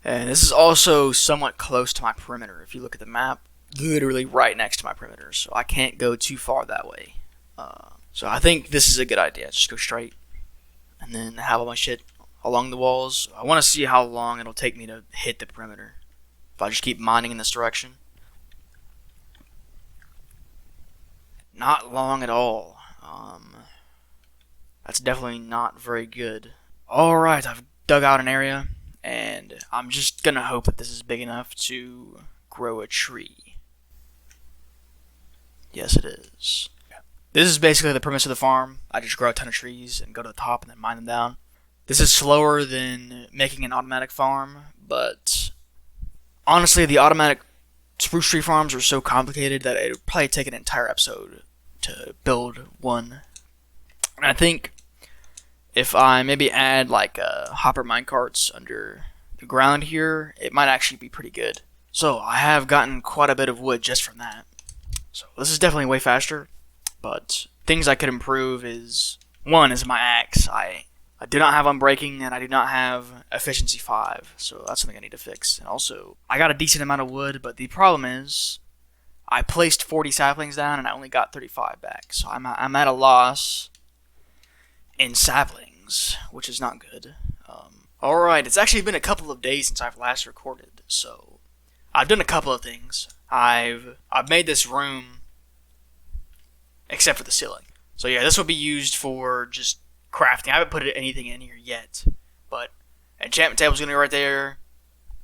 And this is also somewhat close to my perimeter. If you look at the map, literally right next to my perimeter, so I can't go too far that way. So I think this is a good idea. Just go straight and then have all my shit along the walls. I want to see how long it'll take me to hit the perimeter if I just keep mining in this direction. Not long at all. That's definitely not very good. Alright, I've dug out an area, and I'm just gonna hope that this is big enough to grow a tree. Yes, it is. This is basically the premise of the farm. I just grow a ton of trees and go to the top and then mine them down. This is slower than making an automatic farm, but honestly, the automatic spruce tree farms are so complicated that it would probably take an entire episode to build one. And I think if I maybe add like hopper minecarts under the ground here, it might actually be pretty good. So I have gotten quite a bit of wood just from that. So this is definitely way faster, but things I could improve is, one is my axe. I do not have unbreaking, and I do not have efficiency 5, so that's something I need to fix. And also, I got a decent amount of wood, but the problem is I placed 40 saplings down and I only got 35 back, so I'm at a loss in saplings, which is not good. Alright, it's actually been a couple of days since I've last recorded, so I've done a couple of things. I've made this room, except for the ceiling. So yeah, this will be used for just crafting. I haven't put anything in here yet, but enchantment table's gonna be right there.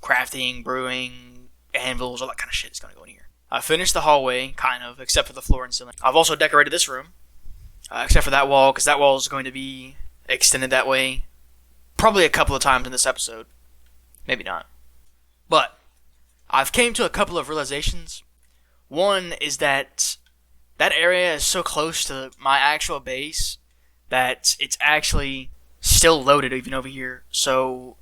Crafting, brewing, anvils, all that kind of shit is gonna go in here. I finished the hallway, kind of, except for the floor and ceiling. I've also decorated this room, except for that wall, because that wall is going to be extended that way probably a couple of times in this episode. Maybe not. But I've came to a couple of realizations. One is that that area is so close to my actual base that it's actually still loaded even over here. So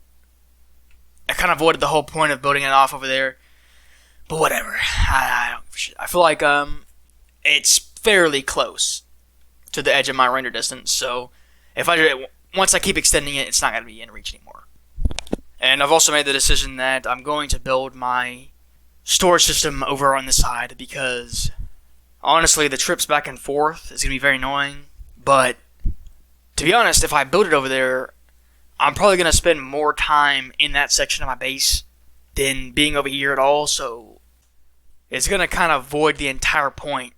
I kind of avoided the whole point of building it off over there. But whatever. I feel like it's fairly close. to the edge of my render distance. So once I keep extending it, it's not going to be in reach anymore. And I've also made the decision that I'm going to build my storage system over on the side because honestly, the trips back and forth is going to be very annoying. But to be honest, if I build it over there, I'm probably going to spend more time in that section of my base than being over here at all. So it's going to kind of void the entire point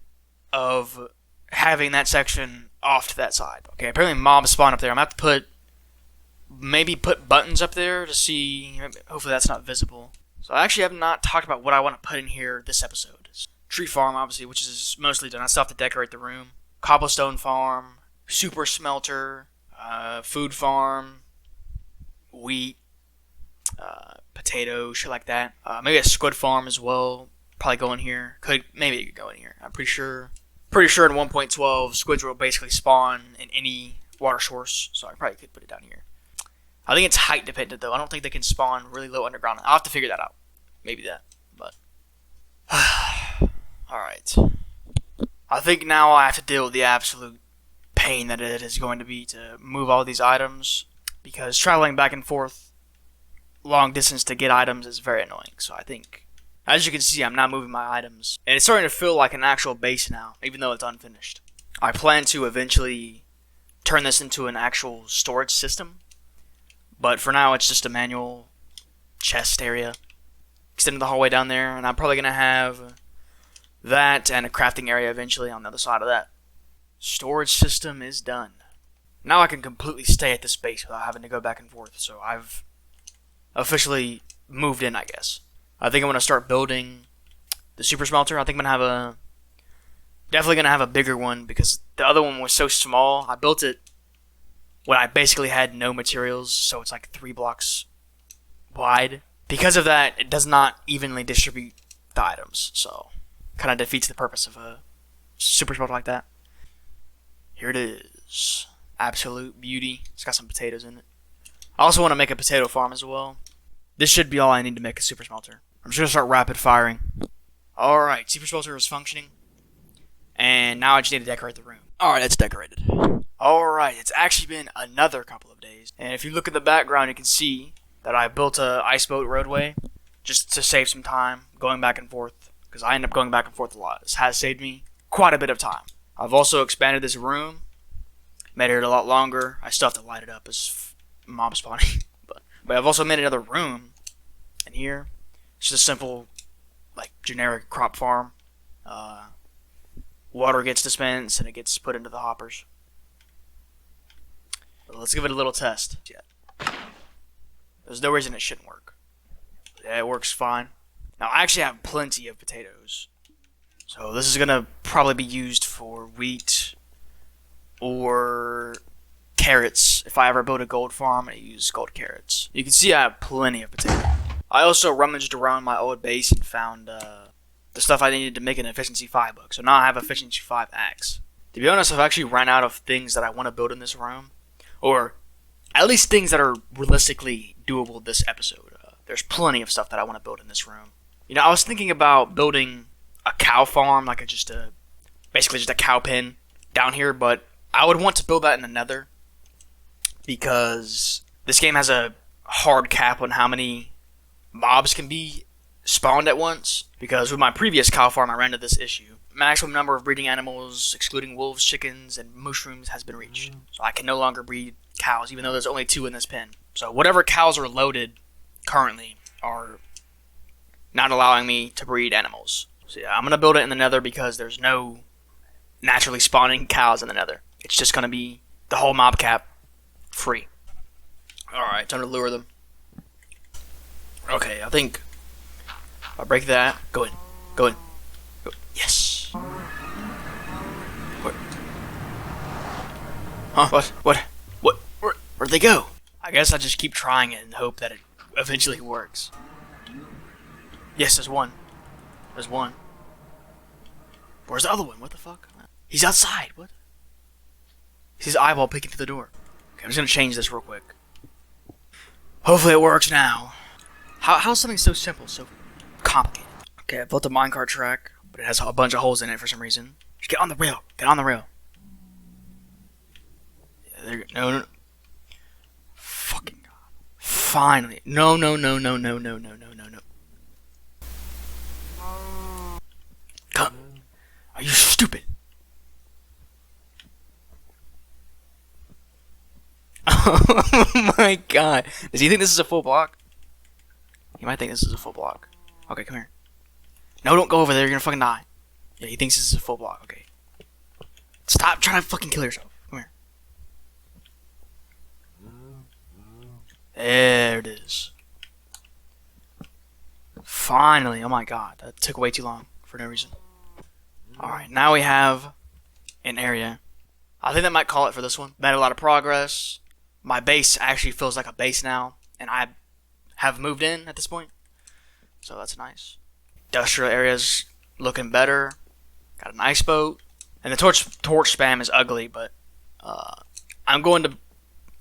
of having that section off to that side. Okay, apparently mobs spawn up there. I'm going to have to put buttons up there to see. Hopefully that's not visible. So I actually have not talked about what I want to put in here this episode. Tree farm, obviously, which is mostly done. I still have to decorate the room. Cobblestone farm, super smelter, food farm, wheat, potato, shit like that. Maybe a squid farm as well. Probably go in here. Maybe it could go in here. I'm pretty sure. Pretty sure in 1.12, squids will basically spawn in any water source. So I probably could put it down here. I think it's height dependent though. I don't think they can spawn really low underground. I'll have to figure that out. Maybe that. But alright. I think now I have to deal with the absolute pain that it is going to be to move all these items, because traveling back and forth long distance to get items is very annoying. So I think, as you can see, I'm not moving my items, and it's starting to feel like an actual base now, even though it's unfinished. I plan to eventually turn this into an actual storage system, but for now it's just a manual chest area extending the hallway down there, and I'm probably going to have that and a crafting area eventually on the other side of that. Storage system is done. Now I can completely stay at this base without having to go back and forth, so I've officially moved in, I guess. I think I'm going to start building the super smelter. I think I'm going to have definitely going to have a bigger one, because the other one was so small. I built it when I basically had no materials, so it's like 3 blocks wide. Because of that, it does not evenly distribute the items, so kind of defeats the purpose of a super smelter like that. Here it is. Absolute beauty. It's got some potatoes in it. I also want to make a potato farm as well. This should be all I need to make a super smelter. I'm just going to start rapid firing. Alright, super smelter is functioning. And now I just need to decorate the room. Alright, it's decorated. Alright, it's actually been another couple of days. And if you look at the background, you can see that I built a ice boat roadway just to save some time going back and forth, because I end up going back and forth a lot. This has saved me quite a bit of time. I've also expanded this room, made it a lot longer. I still have to light it up as mob spawning. But I've also made another room in here. It's just a simple, like, generic crop farm. Water gets dispensed and it gets put into the hoppers. But let's give it a little test. Yeah. There's no reason it shouldn't work. Yeah, it works fine. Now, I actually have plenty of potatoes. So this is going to probably be used for wheat or carrots. If I ever build a gold farm, I use gold carrots. You can see I have plenty of potatoes. I also rummaged around my old base and found the stuff I needed to make an efficiency 5 book. So now I have efficiency 5 axe. To be honest, I've actually ran out of things that I want to build in this room. Or at least things that are realistically doable this episode. There's plenty of stuff that I want to build in this room. You know, I was thinking about building a cow farm, like basically just a cow pen down here, but I would want to build that in the nether, because this game has a hard cap on how many mobs can be spawned at once, because with my previous cow farm I ran into this issue. Maximum number of breeding animals, excluding wolves, chickens, and mushrooms, has been reached. So I can no longer breed cows, even though there's only 2 in this pen. So whatever cows are loaded currently are not allowing me to breed animals. So yeah, I'm going to build it in the nether because there's no naturally spawning cows in the nether. It's just going to be the whole mob cap free. Alright, time to lure them. Okay, I think I'll break that. Go in. Go in. Go. Yes. What? Huh? What? Where'd they go? I guess I just keep trying it and hope that it eventually works. Yes, there's one. There's one. Where's the other one? What the fuck? He's outside. What? He's his eyeball peeking through the door. Okay, I'm just gonna change this real quick. Hopefully it works now. How's something so simple so complicated? Okay, I built a minecart track, but it has a bunch of holes in it for some reason. Just get on the rail. Get on the rail. No. Fucking God. Finally. No. Come. Are you stupid? Oh my God. Does he think this is a full block? He might think this is a full block. Okay, come here. No, don't go over there. You're gonna fucking die. Yeah, he thinks this is a full block. Okay. Stop trying to fucking kill yourself. Come here. There it is. Finally. Oh my God. That took way too long for no reason. Alright, now we have an area. I think that might call it for this one. Made a lot of progress. My base actually feels like a base now. And I have moved in at this point. So that's nice. Industrial area's looking better. Got a nice boat. And the torch spam is ugly, but I'm going to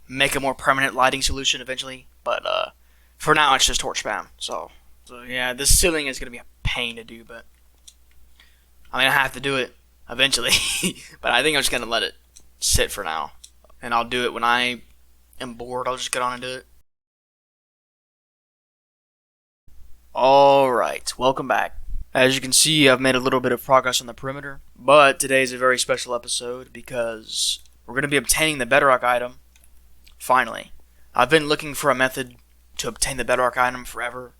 make a more permanent lighting solution eventually. But for now, it's just torch spam. So yeah, this ceiling is going to be a pain to do, but I mean, I have to do it eventually. But I think I'm just going to let it sit for now. And I'll do it when I am bored. I'll just get on and do it. Alright, welcome back. As you can see, I've made a little bit of progress on the perimeter, but today is a very special episode because we're going to be obtaining the bedrock item, finally. I've been looking for a method to obtain the bedrock item forever,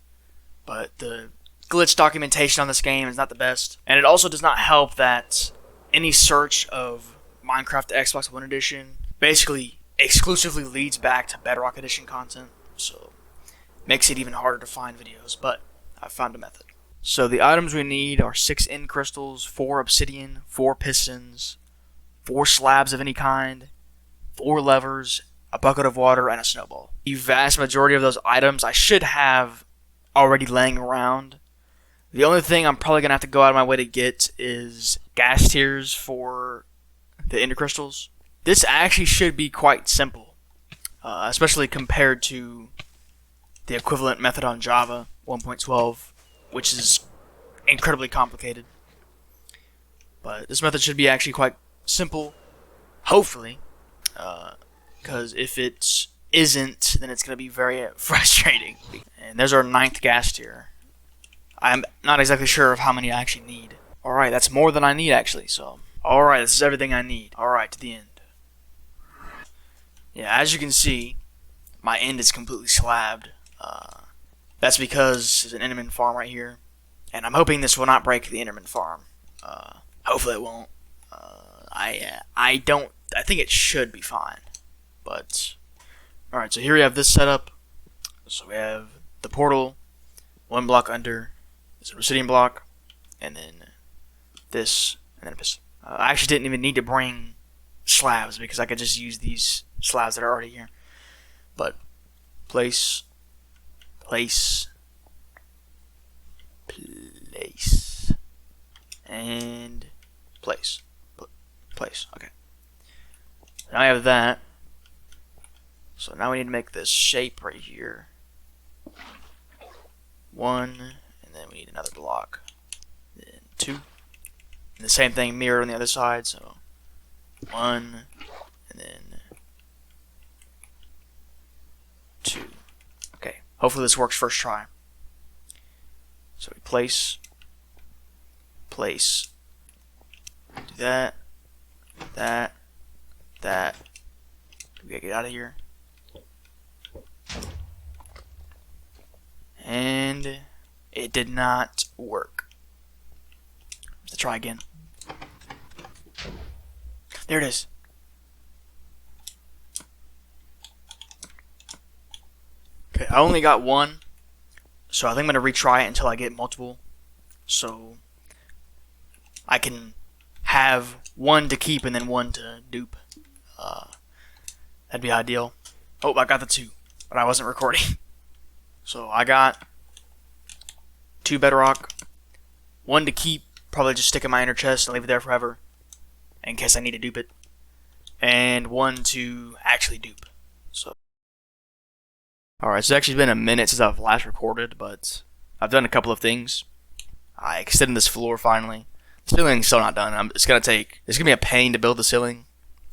but the glitch documentation on this game is not the best, and it also does not help that any search of Minecraft Xbox One Edition basically exclusively leads back to Bedrock Edition content, so makes it even harder to find videos, but I've found a method. So the items we need are 6 end crystals, 4 obsidian, 4 pistons, 4 slabs of any kind, 4 levers, a bucket of water, and a snowball. The vast majority of those items I should have already laying around. The only thing I'm probably going to have to go out of my way to get is gas tiers for the ender crystals. This actually should be quite simple, especially compared to the equivalent method on Java 1.12, which is incredibly complicated. But this method should be actually quite simple, hopefully, because if it isn't, then it's going to be very frustrating. And there's our 9th gas tier. I'm not exactly sure of how many I actually need. Alright, that's more than I need actually, so. Alright, this is everything I need. Alright, to the end. Yeah, as you can see, my end is completely slabbed. That's because there's an Enderman farm right here, and I'm hoping this will not break the Enderman farm. Hopefully it won't. I think it should be fine. But alright, so here we have this setup. So we have the portal, 1 block under, this obsidian block, and then this, and then a piston. I actually didn't even need to bring slabs because I could just use these slabs that are already here. But place, and place. Okay. Now I have that. So now we need to make this shape right here. 1, and then we need another block. Then 2. And the same thing mirrored on the other side, so 1, and then 2. Okay, hopefully this works first try. So we place, do that. We gotta get out of here. And it did not work. Let's try again. There it is. Okay, I only got 1, so I think I'm gonna retry it until I get multiple, so I can have 1 to keep and then 1 to dupe. That'd be ideal. Oh, I got the 2, but I wasn't recording. So I got 2 bedrock, 1 to keep, probably just stick in my inner chest and leave it there forever, in case I need to dupe it, and 1 to actually dupe. So, alright, it's actually been a minute since I've last recorded, but I've done a couple of things. I extended this floor finally. The ceiling's still not done. It's gonna be a pain to build the ceiling,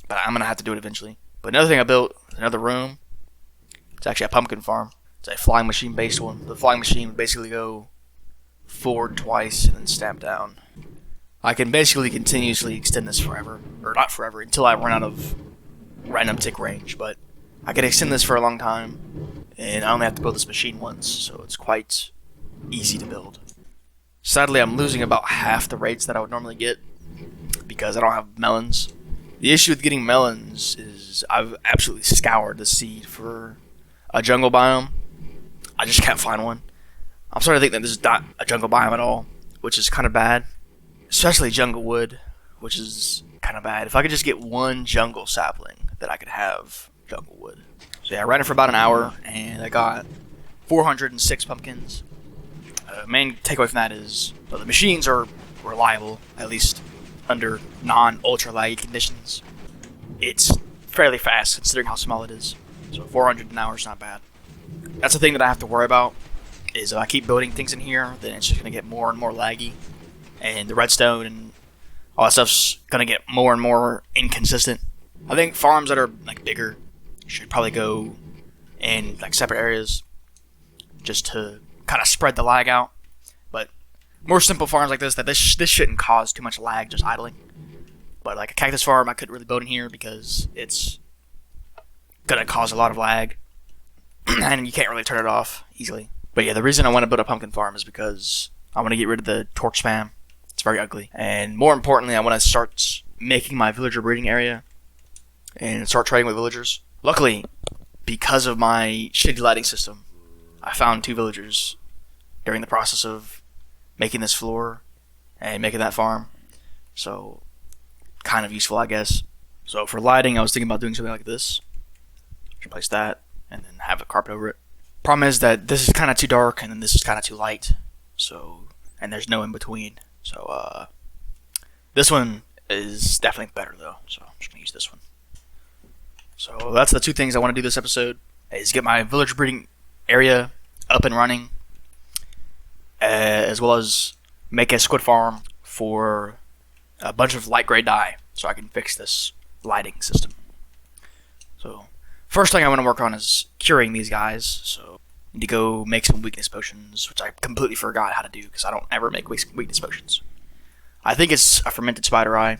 but I'm gonna have to do it eventually. But another thing I built, another room. It's actually a pumpkin farm. It's a flying machine based one. The flying machine would basically go forward twice and then stamp down. I can basically continuously extend this forever, or not forever, until I run out of random tick range, but I can extend this for a long time, and I only have to build this machine once, so it's quite easy to build. Sadly, I'm losing about half the rates that I would normally get because I don't have melons. The issue with getting melons is I've absolutely scoured the seed for a jungle biome. I just can't find one. I'm starting to think that this is not a jungle biome at all, which is kind of bad. Especially jungle wood, which is kind of bad. If I could just get one jungle sapling, then I could have jungle wood. So yeah, I ran it for about an hour, and I got 406 pumpkins. Main takeaway from that is the machines are reliable, at least under non-ultra laggy conditions. It's fairly fast considering how small it is. So 400 an hour is not bad. That's the thing that I have to worry about, is if I keep building things in here, then it's just going to get more and more laggy. And the redstone and all that stuff's going to get more and more inconsistent. I think farms that are like bigger should probably go in like separate areas just to kind of spread the lag out. But more simple farms like this, this shouldn't cause too much lag just idling. But like a cactus farm, I couldn't really build in here because it's going to cause a lot of lag. And you can't really turn it off easily. But yeah, the reason I want to build a pumpkin farm is because I want to get rid of the torch spam. It's very ugly. And more importantly, I want to start making my villager breeding area and start trading with villagers. Luckily, because of my shitty lighting system, I found 2 villagers during the process of making this floor and making that farm. So, kind of useful, I guess. So for lighting, I was thinking about doing something like this. Place that, and then have a carpet over it. Problem is that this is kind of too dark, and then this is kind of too light. So, and there's no in between. So, this one is definitely better though. So I'm just gonna use this one. So that's the 2 things I want to do this episode: is get my villager breeding area up and running, as well as make a squid farm for a bunch of light gray dye, so I can fix this lighting system. So first thing I want to work on is curing these guys. So I need to go make some weakness potions, which I completely forgot how to do because I don't ever make weakness potions. I think it's a fermented spider eye,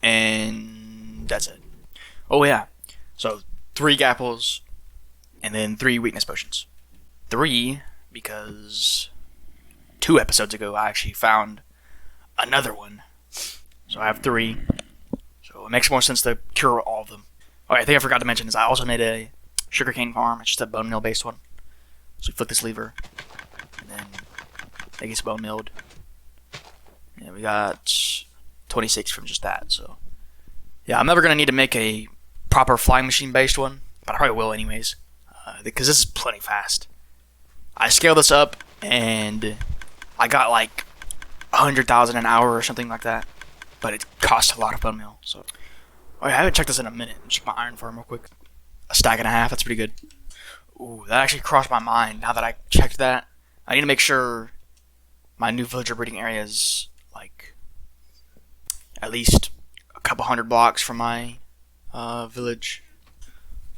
and that's it. Oh yeah, so 3 gapples, and then 3 weakness potions. 3 because 2 episodes ago I actually found another one. So I have 3. So it makes more sense to cure all of them. Oh, I think I forgot to mention is I also made a sugarcane farm. It's just a bone mill based one. So you flick this lever, and then it gets bone milled. And we got 26 from just that. So yeah, I'm never gonna need to make a proper flying machine based one, but I probably will anyways, because this is plenty fast. I scaled this up, and I got like 100,000 an hour or something like that, but it costs a lot of bone meal. So oh yeah, I haven't checked this in a minute. Check my iron farm real quick. 1.5 stacks. That's pretty good. Ooh, that actually crossed my mind. Now that I checked that, I need to make sure my new villager breeding area is like at least a couple 100 blocks from my village.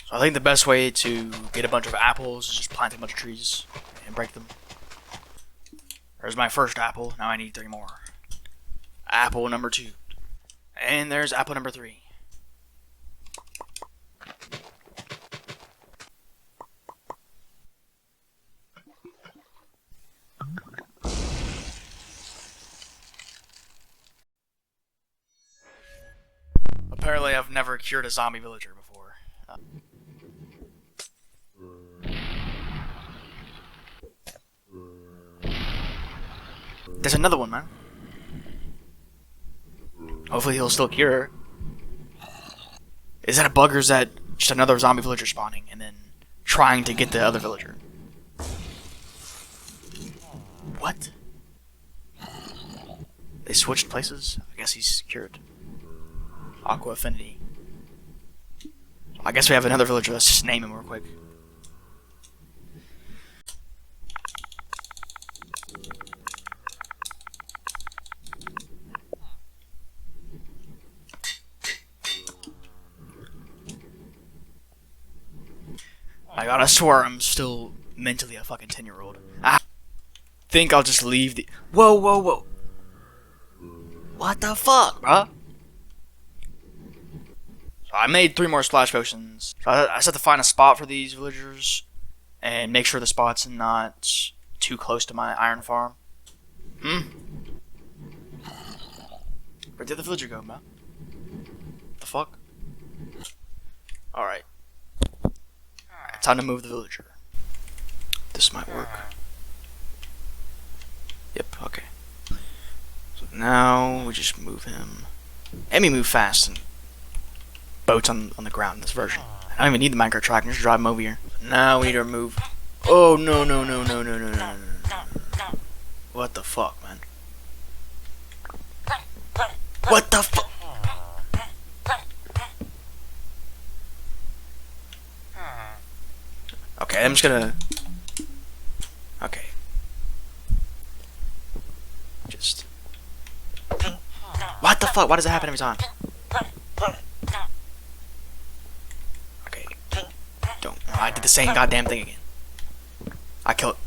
So I think the best way to get a bunch of apples is just plant a bunch of trees and break them. There's my first apple. Now I need 3 more. Apple number 2. And there's apple number 3. Apparently I've never cured a zombie villager before. There's another one, man. Hopefully he'll still cure. Is that a bug or is that just another zombie villager spawning and then trying to get the other villager? What? They switched places? I guess he's cured. Aqua Affinity. I guess we have another villager. Let's just name him real quick. I gotta swear I'm still mentally a fucking 10-year-old. I think I'll just leave the... Whoa. What the fuck, bruh? So I made 3 more splash potions. So I just have to find a spot for these villagers and make sure the spot's not too close to my iron farm. Where'd the other villager go, man? What the fuck? Alright. Time to move the villager. This might work. Yep, okay. So now we just move him. And we move fast and boats on the ground in this version. I don't even need the micro track, just drive him over here. Now we need to remove. Oh no. What the fuck, man? What the fuck? Okay, I'm just gonna... Okay. Just... What the fuck? Why does it happen every time? Okay. Don't... I did the same goddamn thing again. I killed...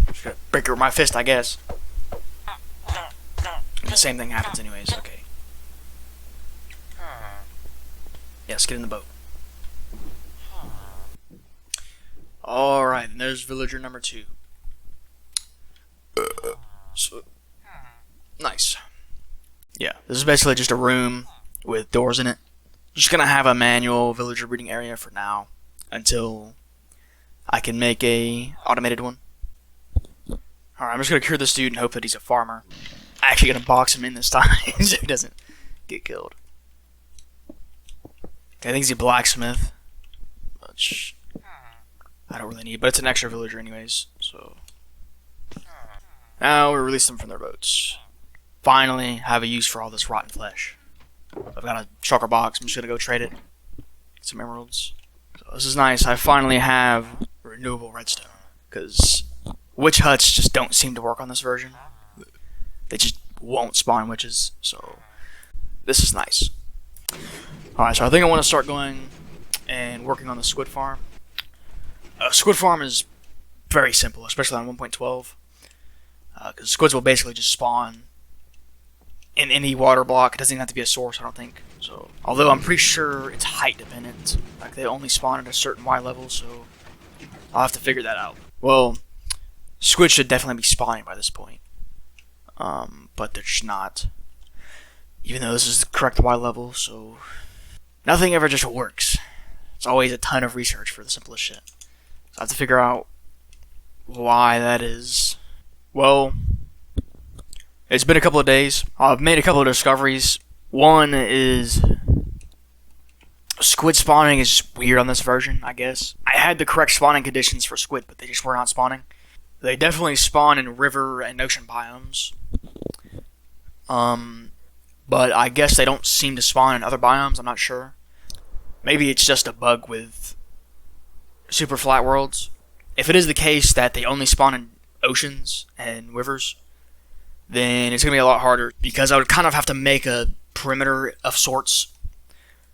Just gonna break it with my fist, I guess. And the same thing happens anyways, okay. Yes, get in the boat. Alright, and there's villager number 2. So, nice. Yeah, this is basically just a room with doors in it. Just gonna have a manual villager breeding area for now until I can make a automated one. Alright, I'm just gonna cure this dude and hope that he's a farmer. I'm actually gonna box him in this time so he doesn't get killed. Okay, I think he's a blacksmith. Which I don't really need, but it's an extra villager anyways, so... Now we release them from their boats. Finally have a use for all this rotten flesh. I've got a shulker box, I'm just gonna go trade it. Get some emeralds. So this is nice, I finally have renewable redstone. Because witch huts just don't seem to work on this version. They just won't spawn witches, so... This is nice. Alright, so I think I want to start going and working on the squid farm. Squid farm is very simple, especially on 1.12. Because squids will basically just spawn in any water block. It doesn't even have to be a source, I don't think. So, although I'm pretty sure it's height dependent. Like they only spawn at a certain Y level, so I'll have to figure that out. Well, squids should definitely be spawning by this point. But they're just not. Even though this is the correct Y level, so nothing ever just works. It's always a ton of research for the simplest shit. So I have to figure out why that is. Well, it's been a couple of days. I've made a couple of discoveries. One is squid spawning is just weird on this version, I guess. I had the correct spawning conditions for squid, but they just were not spawning. They definitely spawn in river and ocean biomes. But I guess they don't seem to spawn in other biomes, I'm not sure. Maybe it's just a bug with super flat worlds. If it is the case that they only spawn in oceans and rivers, then it's going to be a lot harder because I would kind of have to make a perimeter of sorts.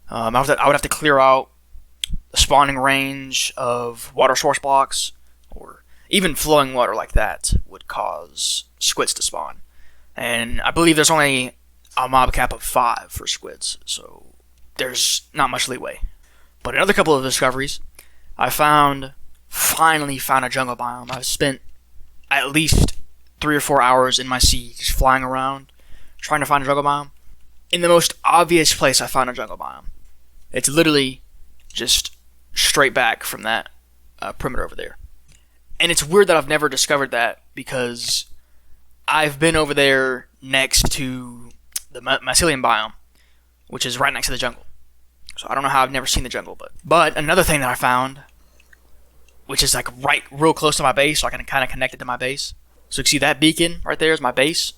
I would have to clear out the spawning range of water source blocks, or even flowing water like that would cause squids to spawn. And I believe there's only a mob cap of 5 for squids, so there's not much leeway. But another couple of discoveries, I finally found a jungle biome. I've spent at least 3 or 4 hours in my sea just flying around trying to find a jungle biome. In the most obvious place I found a jungle biome. It's literally just straight back from that perimeter over there. And it's weird that I've never discovered that because I've been over there next to the mycelium biome, which is right next to the jungle. So I don't know how I've never seen the jungle, but another thing that I found, which is like right real close to my base, so I can kind of connect it to my base. So you can see that beacon right there is my base,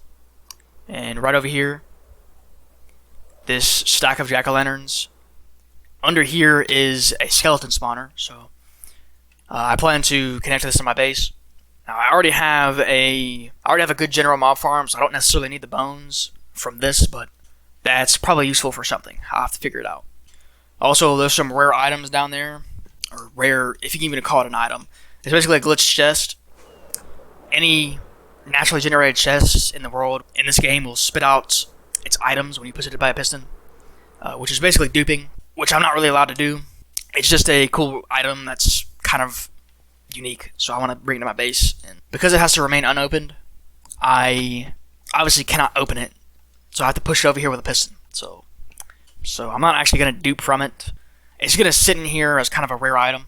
and right over here, this stack of jack-o'-lanterns. Under here is a skeleton spawner, so I plan to connect this to my base. Now I already have a good general mob farm, so I don't necessarily need the bones from this, but that's probably useful for something. I'll have to figure it out. Also, there's some rare items down there. or rare, if you can even call it an item. It's basically a glitched chest. Any naturally generated chest in the world in this game will spit out its items when you push it by a piston, which is basically duping, which I'm not really allowed to do. It's just a cool item that's kind of unique, so I want to bring it to my base. And because it has to remain unopened, I obviously cannot open it, so I have to push it over here with a piston. So I'm not actually going to dupe from it. It's going to sit in here as kind of a rare item.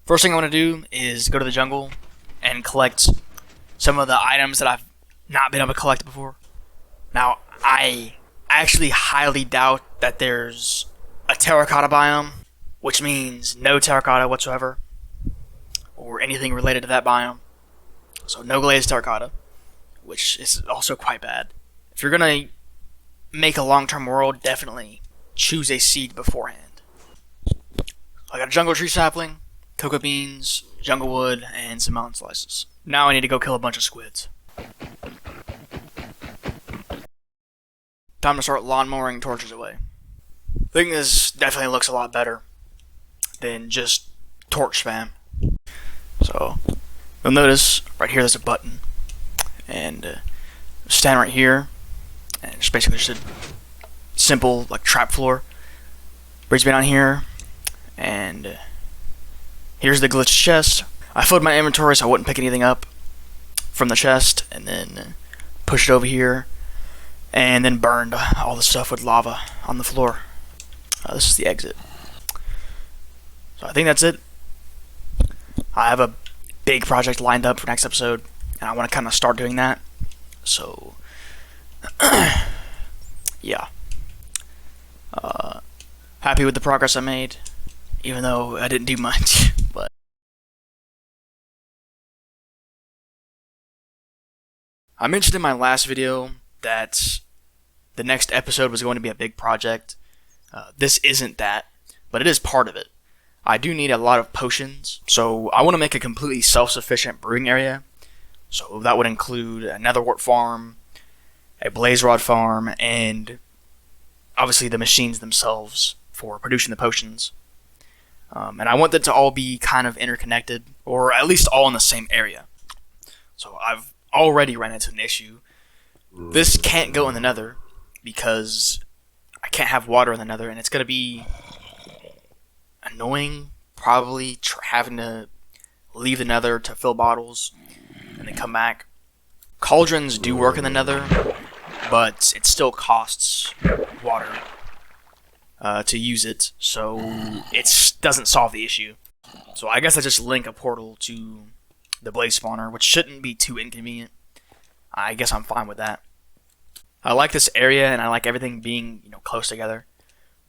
First thing I want to do is go to the jungle and collect some of the items that I've not been able to collect before. Now, I actually highly doubt that there's a terracotta biome, which means no terracotta whatsoever, or anything related to that biome. So no glazed terracotta, which is also quite bad. If you're going to make a long-term world, definitely choose a seed beforehand. I got a jungle tree sapling, cocoa beans, jungle wood, and some mountain slices. Now I need to go kill a bunch of squids. Time to start lawnmowering torches away. I think this definitely looks a lot better than just torch spam. So, you'll notice right here there's a button. And stand right here, and it's basically just a simple like trap floor. Brings me down here, and here's the glitched chest. I filled my inventory so I wouldn't pick anything up from the chest, and then pushed it over here, and then burned all the stuff with lava on the floor. This is the exit. So I think that's it. I have a big project lined up for next episode, and I want to kind of start doing that. So, yeah. Happy with the progress I made, even though I didn't do much. But I mentioned in my last video that the next episode was going to be a big project. This isn't that, but it is part of it. I do need a lot of potions, so I want to make a completely self-sufficient brewing area. So that would include a netherwort farm, a blaze rod farm, and obviously the machines themselves for producing the potions. And I want them to all be kind of interconnected, or at least all in the same area. So I've already ran into an issue. This can't go in the nether because I can't have water in the nether, and it's going to be annoying, probably having to leave the nether to fill bottles and then come back. Cauldrons do work in the nether, but it still costs water to use it, so it doesn't solve the issue. So I guess I just link a portal to the blaze spawner, which shouldn't be too inconvenient. I guess I'm fine with that. I like this area, and I like everything being, close together,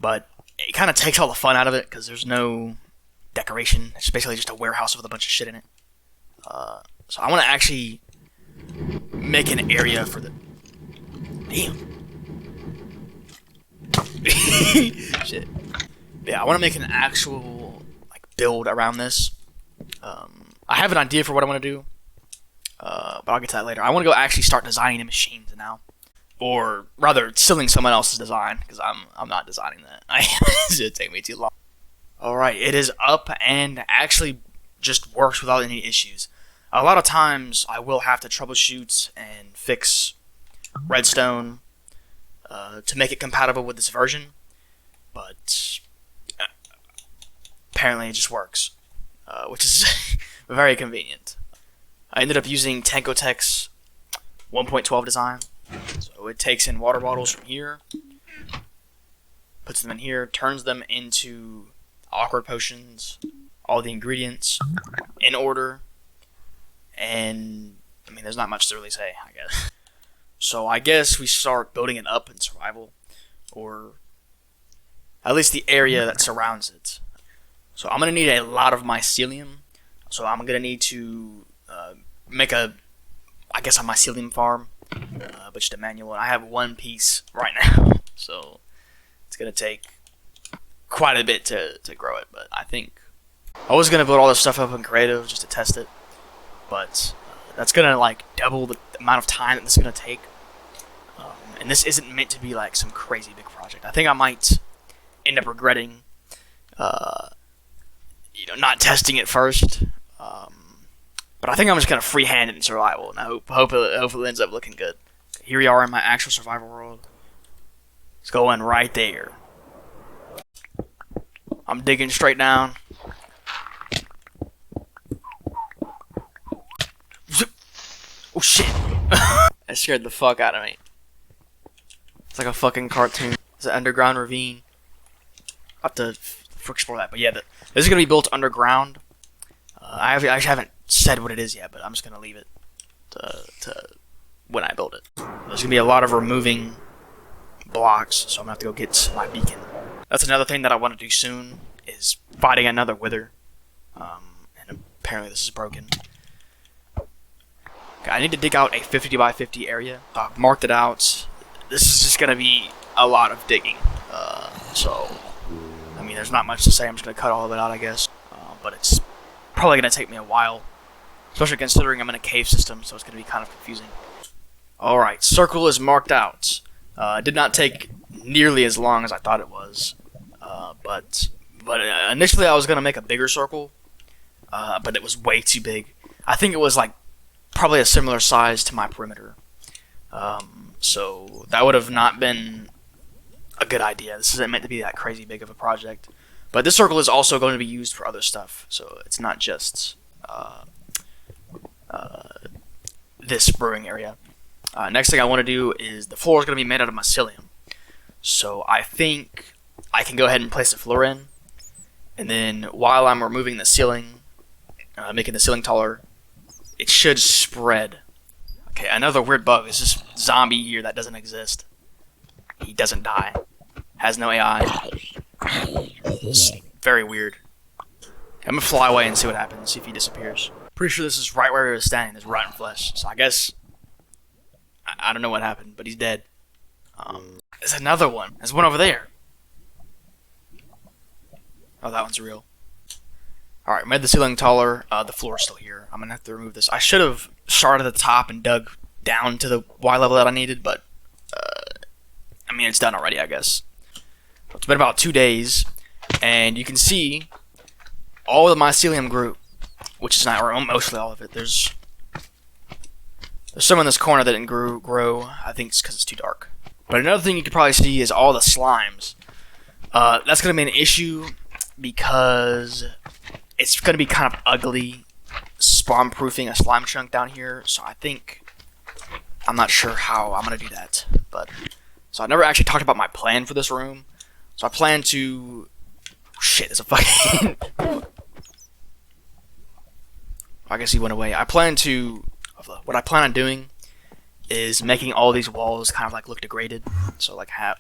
but it kind of takes all the fun out of it because there's no decoration. It's basically just a warehouse with a bunch of shit in it. So I want to actually make an area for the... Damn. Shit. Yeah, I want to make an actual build around this. I have an idea for what I want to do, but I'll get to that later. I want to go actually start designing the machines now. Or rather, stealing someone else's design, because I'm not designing that. It should take me too long. Alright, it is up and actually just works without any issues. A lot of times, I will have to troubleshoot and fix redstone to make it compatible with this version, but apparently it just works, which is very convenient. I ended up using Tankotech's 1.12 design. So it takes in water bottles from here, puts them in here, turns them into awkward potions, all the ingredients in order, and there's not much to really say, I guess. So I guess we start building it up in survival, or at least the area that surrounds it. So I'm going to need a lot of mycelium, so I'm going to need to make a mycelium farm. But just a manual, and I have one piece right now, so it's gonna take quite a bit to grow it. But I think I was gonna build all this stuff up in creative just to test it, but that's gonna double the amount of time that this is gonna take. And this isn't meant to be some crazy big project. I think I might end up regretting not testing it first. But I think I'm just gonna freehand it in survival, and I hope it ends up looking good. Here we are in my actual survival world. It's going right there. I'm digging straight down. Oh shit! That scared the fuck out of me. It's like a fucking cartoon. It's an underground ravine. I'll have to explore that. But yeah, this is gonna be built underground. I actually haven't said what it is yet, but I'm just gonna leave it to when I build it. There's gonna be a lot of removing blocks, so I'm gonna have to go get my beacon. That's another thing that I want to do soon, is fighting another wither. And apparently this is broken. Okay, I need to dig out a 50 by 50 area. I've marked it out. This is just gonna be a lot of digging. So, I mean, there's not much to say. I'm just gonna cut all of it out, I guess. But it's probably gonna take me a while, especially considering I'm in a cave system, so it's gonna be kind of confusing. Alright, circle is marked out. It did not take nearly as long as I thought it was. But initially I was going to make a bigger circle, but it was way too big. I think it was like probably a similar size to my perimeter. So that would have not been a good idea. This isn't meant to be that crazy big of a project. But this circle is also going to be used for other stuff, so it's not just this brewing area. Next thing I want to do is the floor is going to be made out of mycelium. So I think I can go ahead and place the floor in. And then while I'm removing the ceiling, making the ceiling taller, it should spread. Okay, another weird bug is this zombie here that doesn't exist. He doesn't die. Has no AI. It's very weird. I'm going to fly away and see what happens, see if he disappears. Pretty sure this is right where he was standing. There's rotten flesh. So I guess I don't know what happened, but he's dead. There's another one. There's one over there. Oh, that one's real. Alright, made the ceiling taller. The floor's still here. I'm gonna have to remove this. I should have started at the top and dug down to the Y level that I needed, but I mean, it's done already, I guess. It's been about 2 days, and you can see all of the mycelium grew, which is not, or mostly all of it. There's some in this corner that didn't grow. I think it's because it's too dark. But another thing you could probably see is all the slimes. That's going to be an issue because it's going to be kind of ugly spawn-proofing a slime chunk down here. So I'm not sure how I'm going to do that. So I never actually talked about my plan for this room. So I plan to... Shit, there's a fucking... I guess he went away. What I plan on doing is making all these walls kind of like look degraded. So like have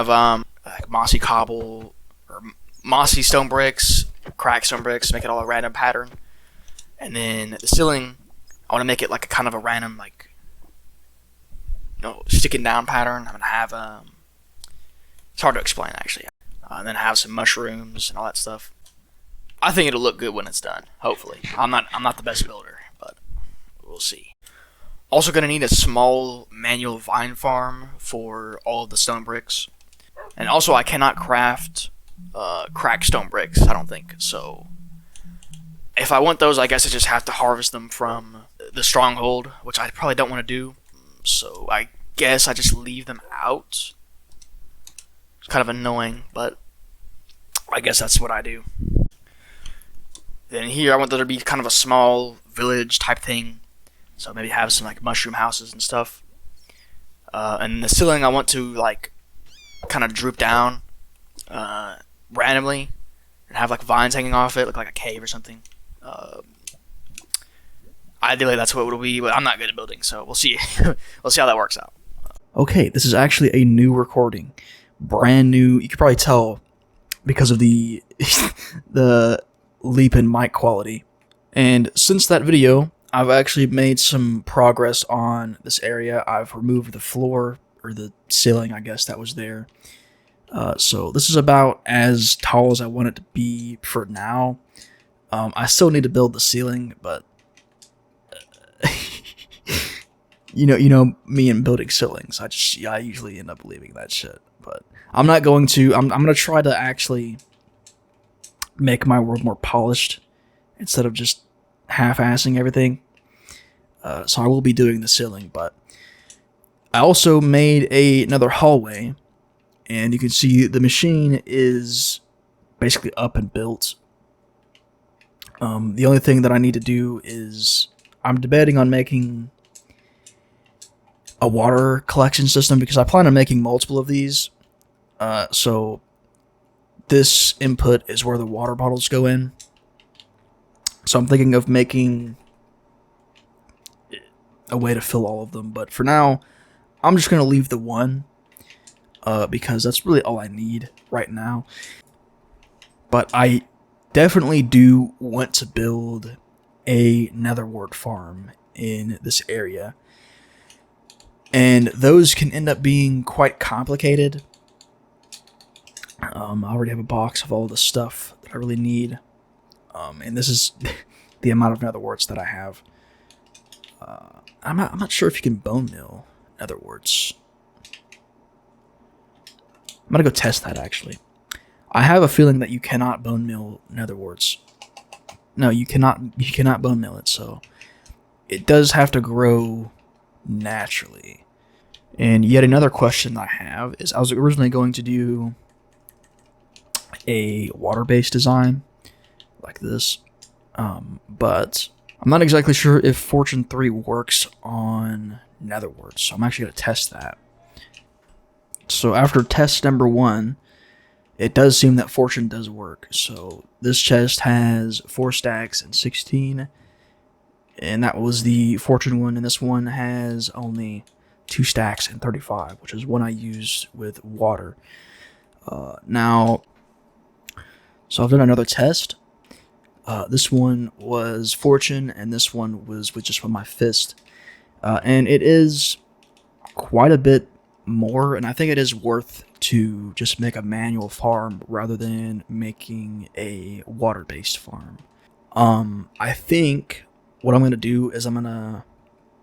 like mossy cobble or mossy stone bricks, cracked stone bricks, make it all a random pattern. And then the ceiling, I want to make it like a kind of a random like sticking down pattern. I'm gonna have it's hard to explain actually. And then have some mushrooms and all that stuff. I think it'll look good when it's done. Hopefully, I'm not the best builder, but we'll see. Also, gonna need a small manual vine farm for all of the stone bricks, and also I cannot craft cracked stone bricks. I don't think so. If I want those, I guess I just have to harvest them from the stronghold, which I probably don't want to do. So I guess I just leave them out. It's kind of annoying, but I guess that's what I do. Then here I want there to be kind of a small village type thing. So maybe have some like mushroom houses and stuff. And the ceiling I want to like kind of droop down randomly and have like vines hanging off it, look like a cave or something. Ideally that's what it will be, but I'm not good at building, so we'll see. We'll see how that works out. Okay, this is actually a new recording. Brand new. You could probably tell because of the the leap in mic quality. And since that video, I've actually made some progress on this area. I've removed the floor, or the ceiling, I guess, that was there. So this is about as tall as I want it to be for now. I still need to build the ceiling, but you know me and building ceilings. I usually end up leaving that shit. But I'm not going to. I'm going to try to actually make my world more polished instead of just half-assing everything. So I will be doing the ceiling, but I also made another hallway, and you can see the machine is basically up and built. The only thing that I need to do is I'm debating on making a water collection system because I plan on making multiple of these. So this input is where the water bottles go in. So I'm thinking of making a way to fill all of them. But for now, I'm just going to leave the one because that's really all I need right now. But I definitely do want to build a nether wart farm in this area. And those can end up being quite complicated. I already have a box of all the stuff that I really need. And this is the amount of nether warts that I have. I'm not sure if you can bone mill nether warts. I'm gonna go test that actually. I have a feeling that you cannot bone mill nether warts. No, you cannot bone mill it, so it does have to grow naturally. And yet another question I have is I was originally going to do a water-based design like this, but I'm not exactly sure if Fortune 3 works on nether warts, so I'm actually going to test that. So after test number 1, it does seem that Fortune does work. So this chest has 4 stacks and 16, and that was the Fortune one, and this one has only 2 stacks and 35, which is one I used with water. Now, so I've done another test. This one was Fortune, and this one was with just with my fist. And it is quite a bit more, and I think it is worth to just make a manual farm rather than making a water-based farm. I think what I'm going to do is I'm going to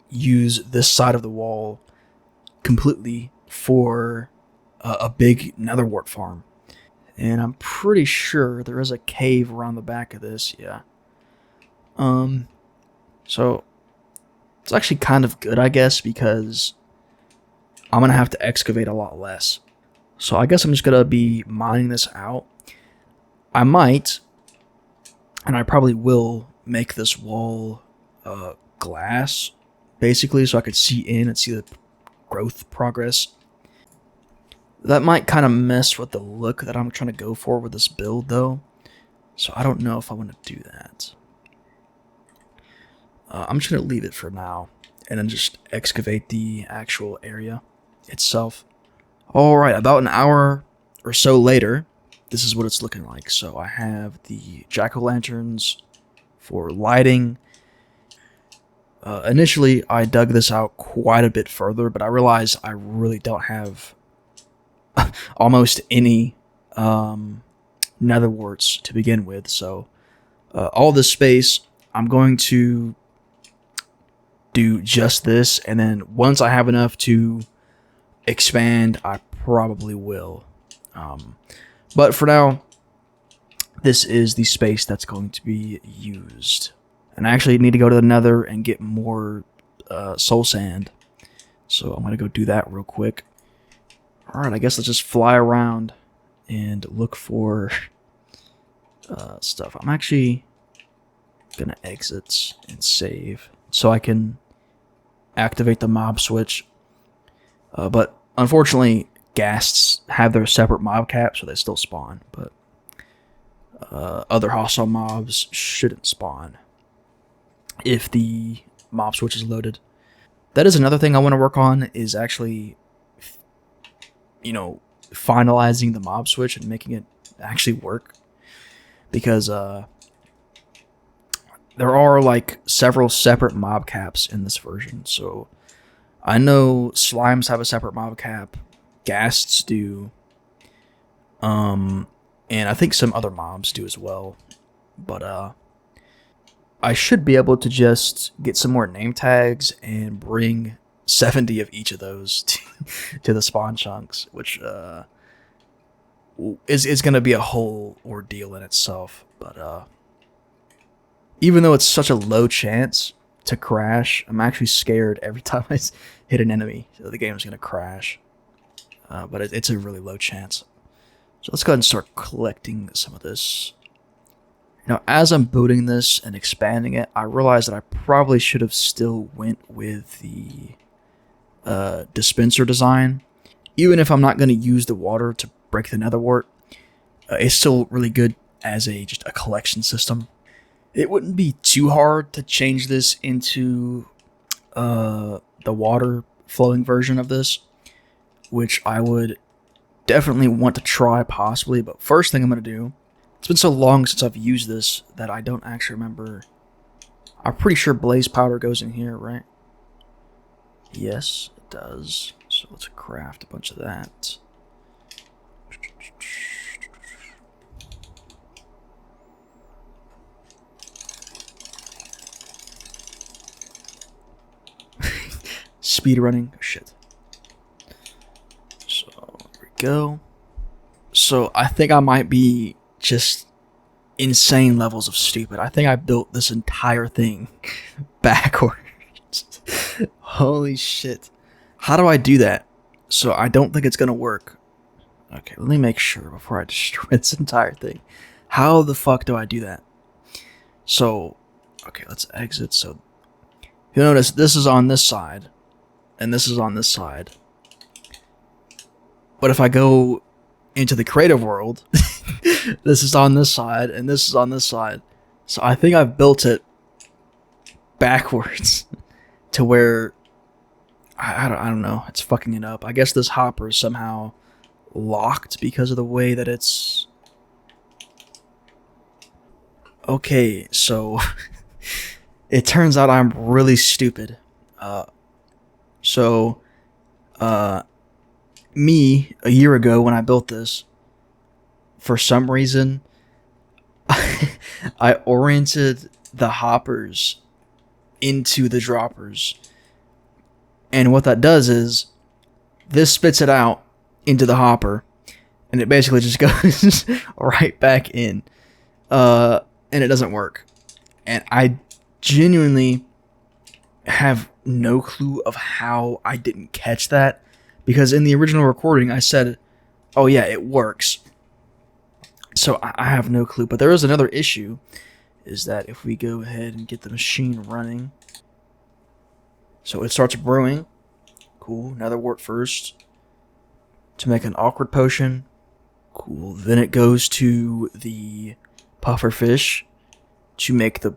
use this side of the wall completely for a big nether wart farm. And I'm pretty sure there is a cave around the back of this, yeah. So it's actually kind of good, I guess, because I'm going to have to excavate a lot less. So I guess I'm just going to be mining this out. I might, and I probably will, make this wall glass, basically, so I could see in and see the growth progress. That might kind of mess with the look that I'm trying to go for with this build, though. So I don't know if I want to do that. I'm just going to leave it for now, and then just excavate the actual area itself. Alright, about an hour or so later, this is what it's looking like. So I have the jack-o'-lanterns for lighting. Initially, I dug this out quite a bit further, but I realized I really don't have almost any nether warts to begin with. So all this space, I'm going to do just this, and then once I have enough to expand, I probably will. But for now, this is the space that's going to be used. And I actually need to go to the nether and get more soul sand. So I'm going to go do that real quick. Alright, I guess let's just fly around and look for stuff. I'm actually going to exit and save so I can activate the mob switch. But unfortunately, ghasts have their separate mob caps, so they still spawn. But other hostile mobs shouldn't spawn if the mob switch is loaded. That is another thing I want to work on, is actually, finalizing the mob switch and making it actually work. Because there are like several separate mob caps in this version. So I know slimes have a separate mob cap, ghasts do, and I think some other mobs do as well. But I should be able to just get some more name tags and bring 70 of each of those to the spawn chunks, which is going to be a whole ordeal in itself. But even though it's such a low chance to crash, I'm actually scared every time I hit an enemy. So the game's going to crash. But it's a really low chance. So let's go ahead and start collecting some of this. Now, as I'm building this and expanding it, I realized that I probably should have still went with the dispenser design. Even if I'm not going to use the water to break the nether wart, it's still really good as just a collection system. It wouldn't be too hard to change this into the water flowing version of this, which I would definitely want to try possibly. But first thing I'm going to do, it's been so long since I've used this that I don't actually remember. I'm pretty sure blaze powder goes in here, right? Yes, it does. So let's craft a bunch of that. Speed running. Shit. So, there we go. So, I think I might be just insane levels of stupid. I think I built this entire thing backwards. Holy shit. How do I do that? So, I don't think it's going to work. Okay, let me make sure before I destroy this entire thing. How the fuck do I do that? So, okay, let's exit. So, you'll notice this is on this side. And this is on this side. But if I go into the creative world, this is on this side, and this is on this side. So I think I've built it backwards to where I don't know. It's fucking it up. I guess this hopper is somehow locked because of the way that it's. Okay, so it turns out I'm really stupid. So, me, a year ago when I built this, for some reason, I oriented the hoppers into the droppers. And what that does is, this spits it out into the hopper, and it basically just goes right back in. And it doesn't work. And I genuinely have no clue of how I didn't catch that, because in the original recording I said, oh yeah, it works. So I have no clue. But there is another issue, is that if we go ahead and get the machine running, so it starts brewing. Cool. Nether wart first to make an awkward potion. Cool. Then it goes to the puffer fish to make the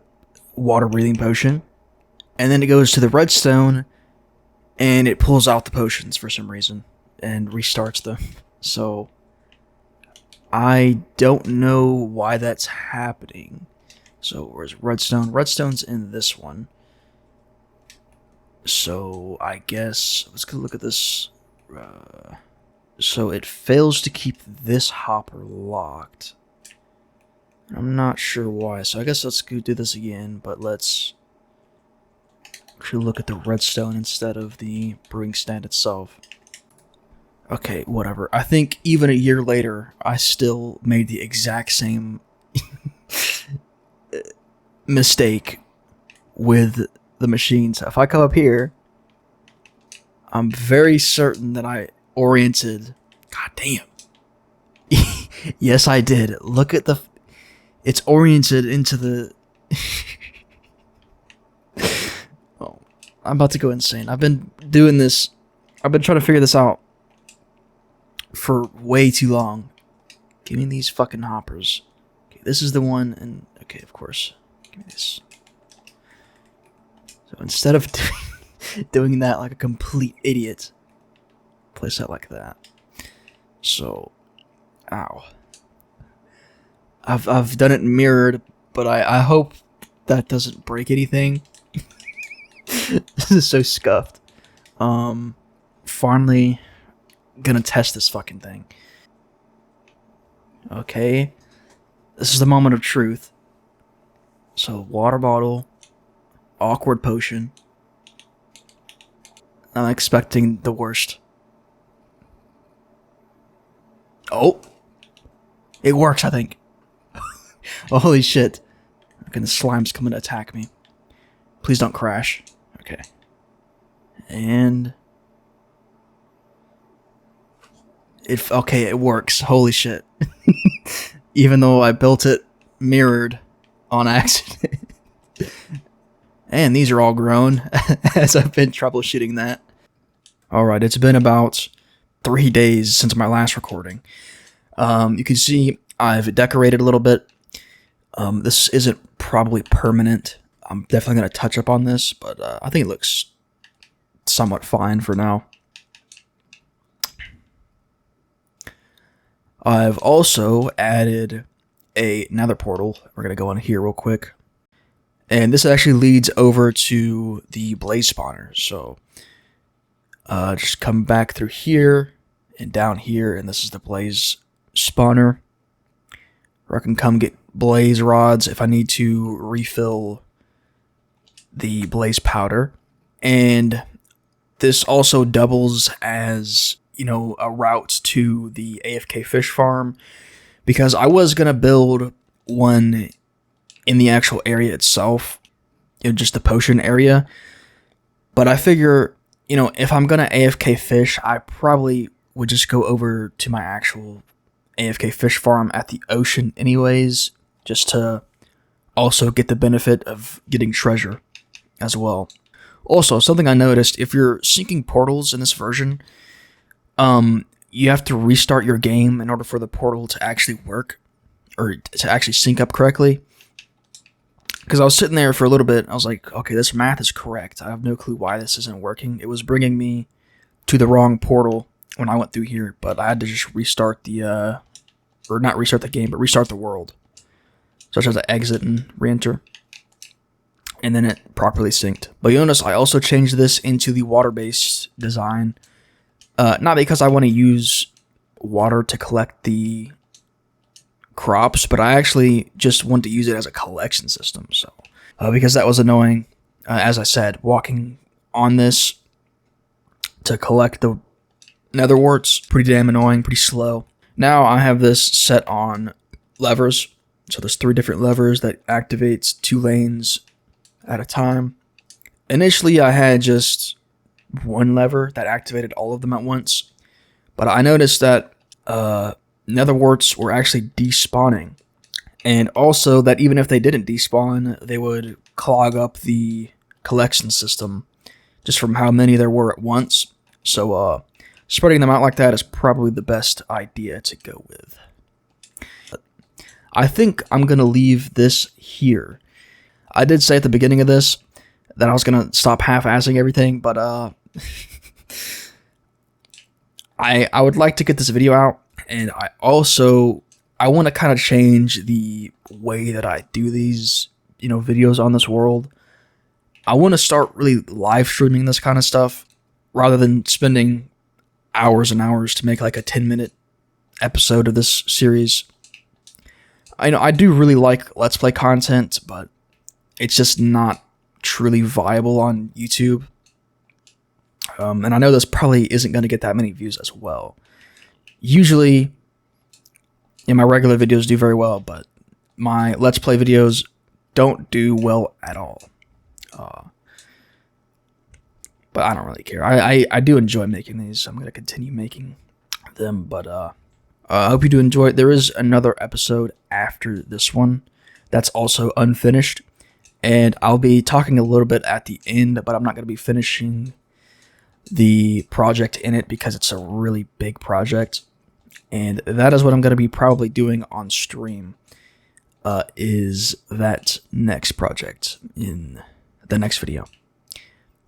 water breathing potion. And then it goes to the redstone, and it pulls out the potions for some reason, and restarts them. So, I don't know why that's happening. So, where's redstone? Redstone's in this one. So, I guess, let's go look at this. So, it fails to keep this hopper locked. I'm not sure why, so I guess let's go do this again, but let's actually look at the redstone instead of the brewing stand itself. Okay, whatever. I think even a year later, I still made the exact same mistake with the machine. So if I come up here, I'm very certain that I oriented. God damn. Yes, I did. Look at the. It's oriented into the. Oh, I'm about to go insane. I've been doing this. I've been trying to figure this out for way too long. Give me these fucking hoppers. Okay, this is the one, and okay, of course. Give me this. So instead of doing that like a complete idiot, place that like that. So, ow. I've done it mirrored, but I hope that doesn't break anything. This is so scuffed. Finally gonna test this fucking thing. Okay. This is the moment of truth. So, water bottle, awkward potion. I'm expecting the worst. Oh! It works, I think. Oh, holy shit. Okay, the slime's coming to attack me. Please don't crash. Okay. And... Okay, it works. Holy shit. Even though I built it mirrored on accident. And these are all grown as I've been troubleshooting that. Alright, it's been about 3 days since my last recording. You can see I've decorated a little bit. This isn't probably permanent. I'm definitely going to touch up on this, but I think it looks somewhat fine for now. I've also added another portal. We're going to go on here real quick. And this actually leads over to the blaze spawner. So just come back through here and down here, and this is the blaze spawner. Or I can come get blaze rods if I need to refill the blaze powder. And this also doubles as, you know, a route to the AFK fish farm, because I was going to build one in the actual area itself, you know, just the potion area. But I figure, you know, if I'm going to AFK fish, I probably would just go over to my actual AFK fish farm at the ocean anyways, just to also get the benefit of getting treasure as well. Also, something I noticed, if you're syncing portals in this version, you have to restart your game in order for the portal to actually work, or to actually sync up correctly. Because I was sitting there for a little bit, I was like, okay, this math is correct. I have no clue why this isn't working. It was bringing me to the wrong portal when I went through here, but I had to just restart the, or not restart the game, but restart the world. So I just have to exit and re-enter. And then it properly synced. But you notice I also changed this into the water-based design. Not because I want to use water to collect the crops, but I actually just want to use it as a collection system. So, because that was annoying, as I said, walking on this to collect the nether warts, pretty damn annoying, pretty slow. Now I have this set on levers. So there's 3 different levers that activates 2 lanes at a time. Initially I had just 1 lever that activated all of them at once, but I noticed that nether warts were actually despawning, and also that even if they didn't despawn, they would clog up the collection system just from how many there were at once. So spreading them out like that is probably the best idea to go with. I think I'm going to leave this here. I did say at the beginning of this that I was going to stop half-assing everything, but I would like to get this video out, and I want to kind of change the way that I do these, you know, videos on this world. I want to start really live streaming this kind of stuff rather than spending hours and hours to make like a 10-minute episode of this series. I know I do really like Let's Play content, but it's just not truly viable on YouTube. And I know this probably isn't going to get that many views as well. Usually, my regular videos do very well, but my Let's Play videos don't do well at all. But I don't really care. I do enjoy making these, so I'm going to continue making them. But I hope you do enjoy it. There is another episode after this one that's also unfinished. And I'll be talking a little bit at the end, but I'm not going to be finishing the project in it because it's a really big project. And that is what I'm going to be probably doing on stream, is that next project in the next video.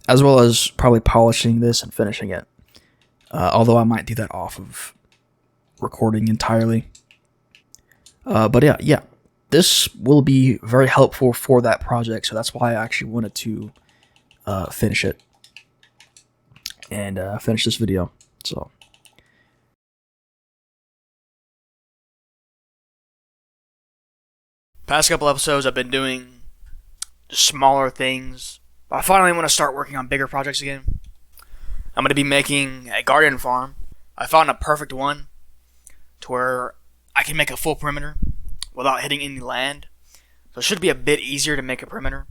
As well as probably polishing this and finishing it. Although I might do that off of recording entirely. But yeah. This will be very helpful for that project, so that's why I actually wanted to finish it and finish this video. So, past couple episodes I've been doing smaller things, but I finally want to start working on bigger projects again. I'm going to be making a garden farm. I found a perfect one to where I can make a full perimeter without hitting any land. So it should be a bit easier to make a perimeter.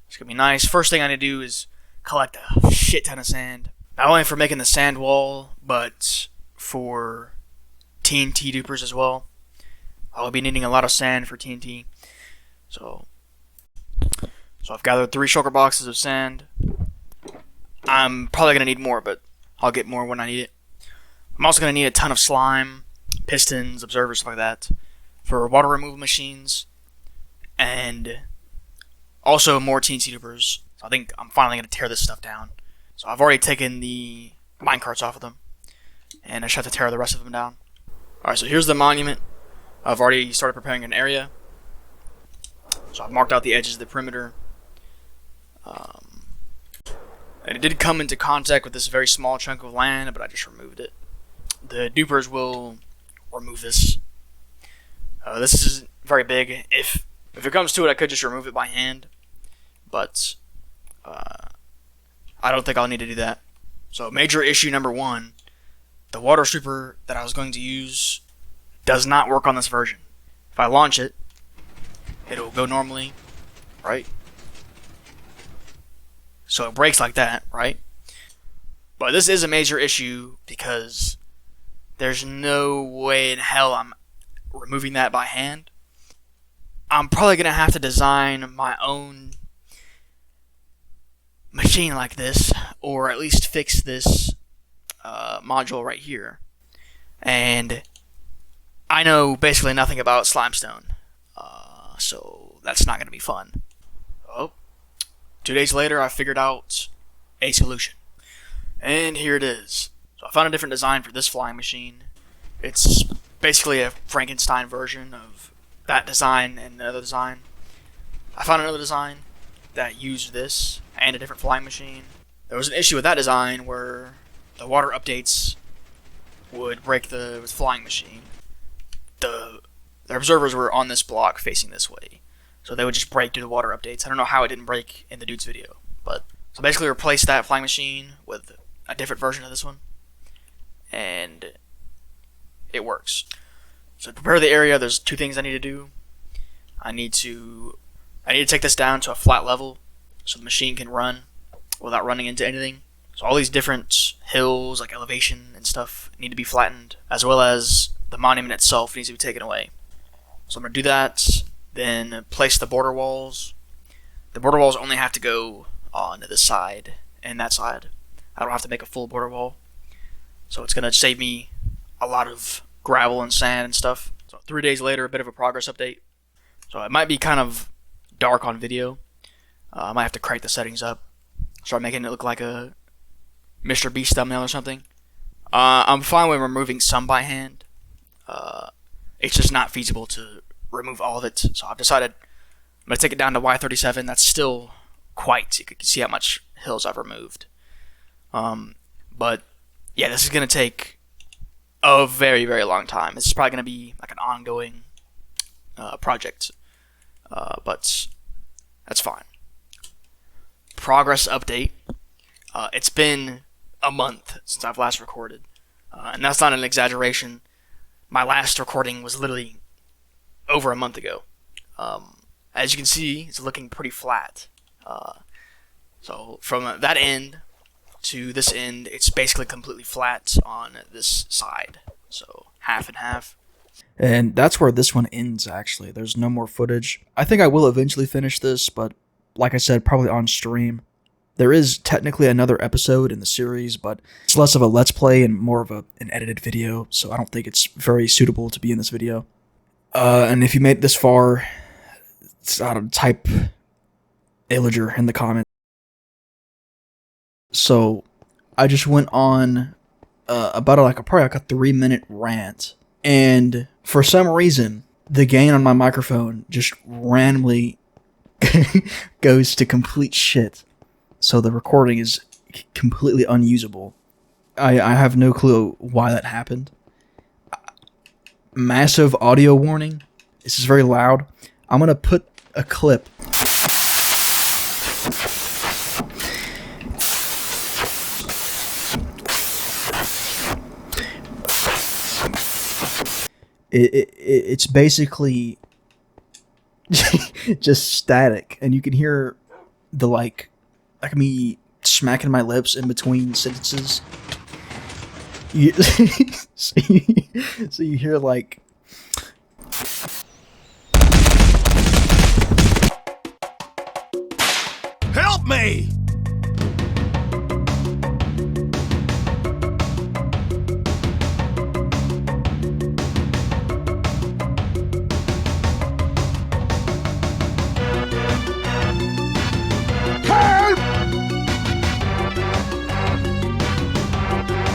It's going to be nice. First thing I need to do is collect a shit ton of sand. Not only for making the sand wall, but for TNT dupers as well. I'll be needing a lot of sand for TNT. So I've gathered 3 shulker boxes of sand. I'm probably going to need more, but I'll get more when I need it. I'm also going to need a ton of slime, pistons, observers, stuff like that, for water removal machines, and also more TNT dupers. So I think I'm finally going to tear this stuff down. So I've already taken the minecarts off of them, and I just have to tear the rest of them down. Alright, so here's the monument. I've already started preparing an area. So I've marked out the edges of the perimeter. And it did come into contact with this very small chunk of land, but I just removed it. The dupers will remove this. This isn't very big. If it comes to it, I could just remove it by hand. But I don't think I'll need to do that. So major issue number 1, the water stripper that I was going to use does not work on this version. If I launch it, it'll go normally, right? So it breaks like that, right? But this is a major issue because there's no way in hell I'm removing that by hand. I'm probably going to have to design my own machine like this, or at least fix this module right here. And I know basically nothing about slimestone, so that's not going to be fun. Oh, 2 days later, I figured out a solution. And here it is. So I found a different design for this flying machine. It's basically a Frankenstein version of that design and another design. I found another design that used this and a different flying machine. There was an issue with that design where the water updates would break the flying machine. The observers were on this block facing this way, so they would just break due to water updates. I don't know how it didn't break in the dude's video, but so basically replace that flying machine with a different version of this one, and it works. So to prepare the area, there's 2 things I need to do. I need to take this down to a flat level so the machine can run without running into anything. So all these different hills, like elevation and stuff, need to be flattened, as well as the monument itself needs to be taken away. So I'm going to do that, then place the border walls. The border walls only have to go on this side and that side. I don't have to make a full border wall. So it's going to save me a lot of gravel and sand and stuff. So 3 days later, a bit of a progress update. So it might be kind of dark on video. I might have to crank the settings up. Start making it look like a Mr. Beast thumbnail or something. I'm fine with removing some by hand. It's just not feasible to remove all of it. So I've decided I'm going to take it down to Y37. That's still quite. You can see how much hills I've removed. But yeah, this is going to take a very, very long time. This is probably going to be like an ongoing project. But that's fine. Progress update. It's been a month since I've last recorded. And that's not an exaggeration. My last recording was literally over a month ago. As you can see, it's looking pretty flat. So from that end to this end, it's basically completely flat on this side. So half and half. And that's where this one ends, actually. There's no more footage. I think I will eventually finish this, but like I said, probably on stream. There is technically another episode in the series, but it's less of a let's play and more of an edited video, so I don't think it's very suitable to be in this video. And if you made it this far, type Illager in the comments. So I just went on about probably a 3-minute rant, and for some reason, the gain on my microphone just randomly goes to complete shit. So the recording is completely unusable. I have no clue why that happened. Massive audio warning. This is very loud. I'm going to put a clip. It's basically just static, and you can hear the like me smacking my lips in between sentences. You, so you hear like. Help me!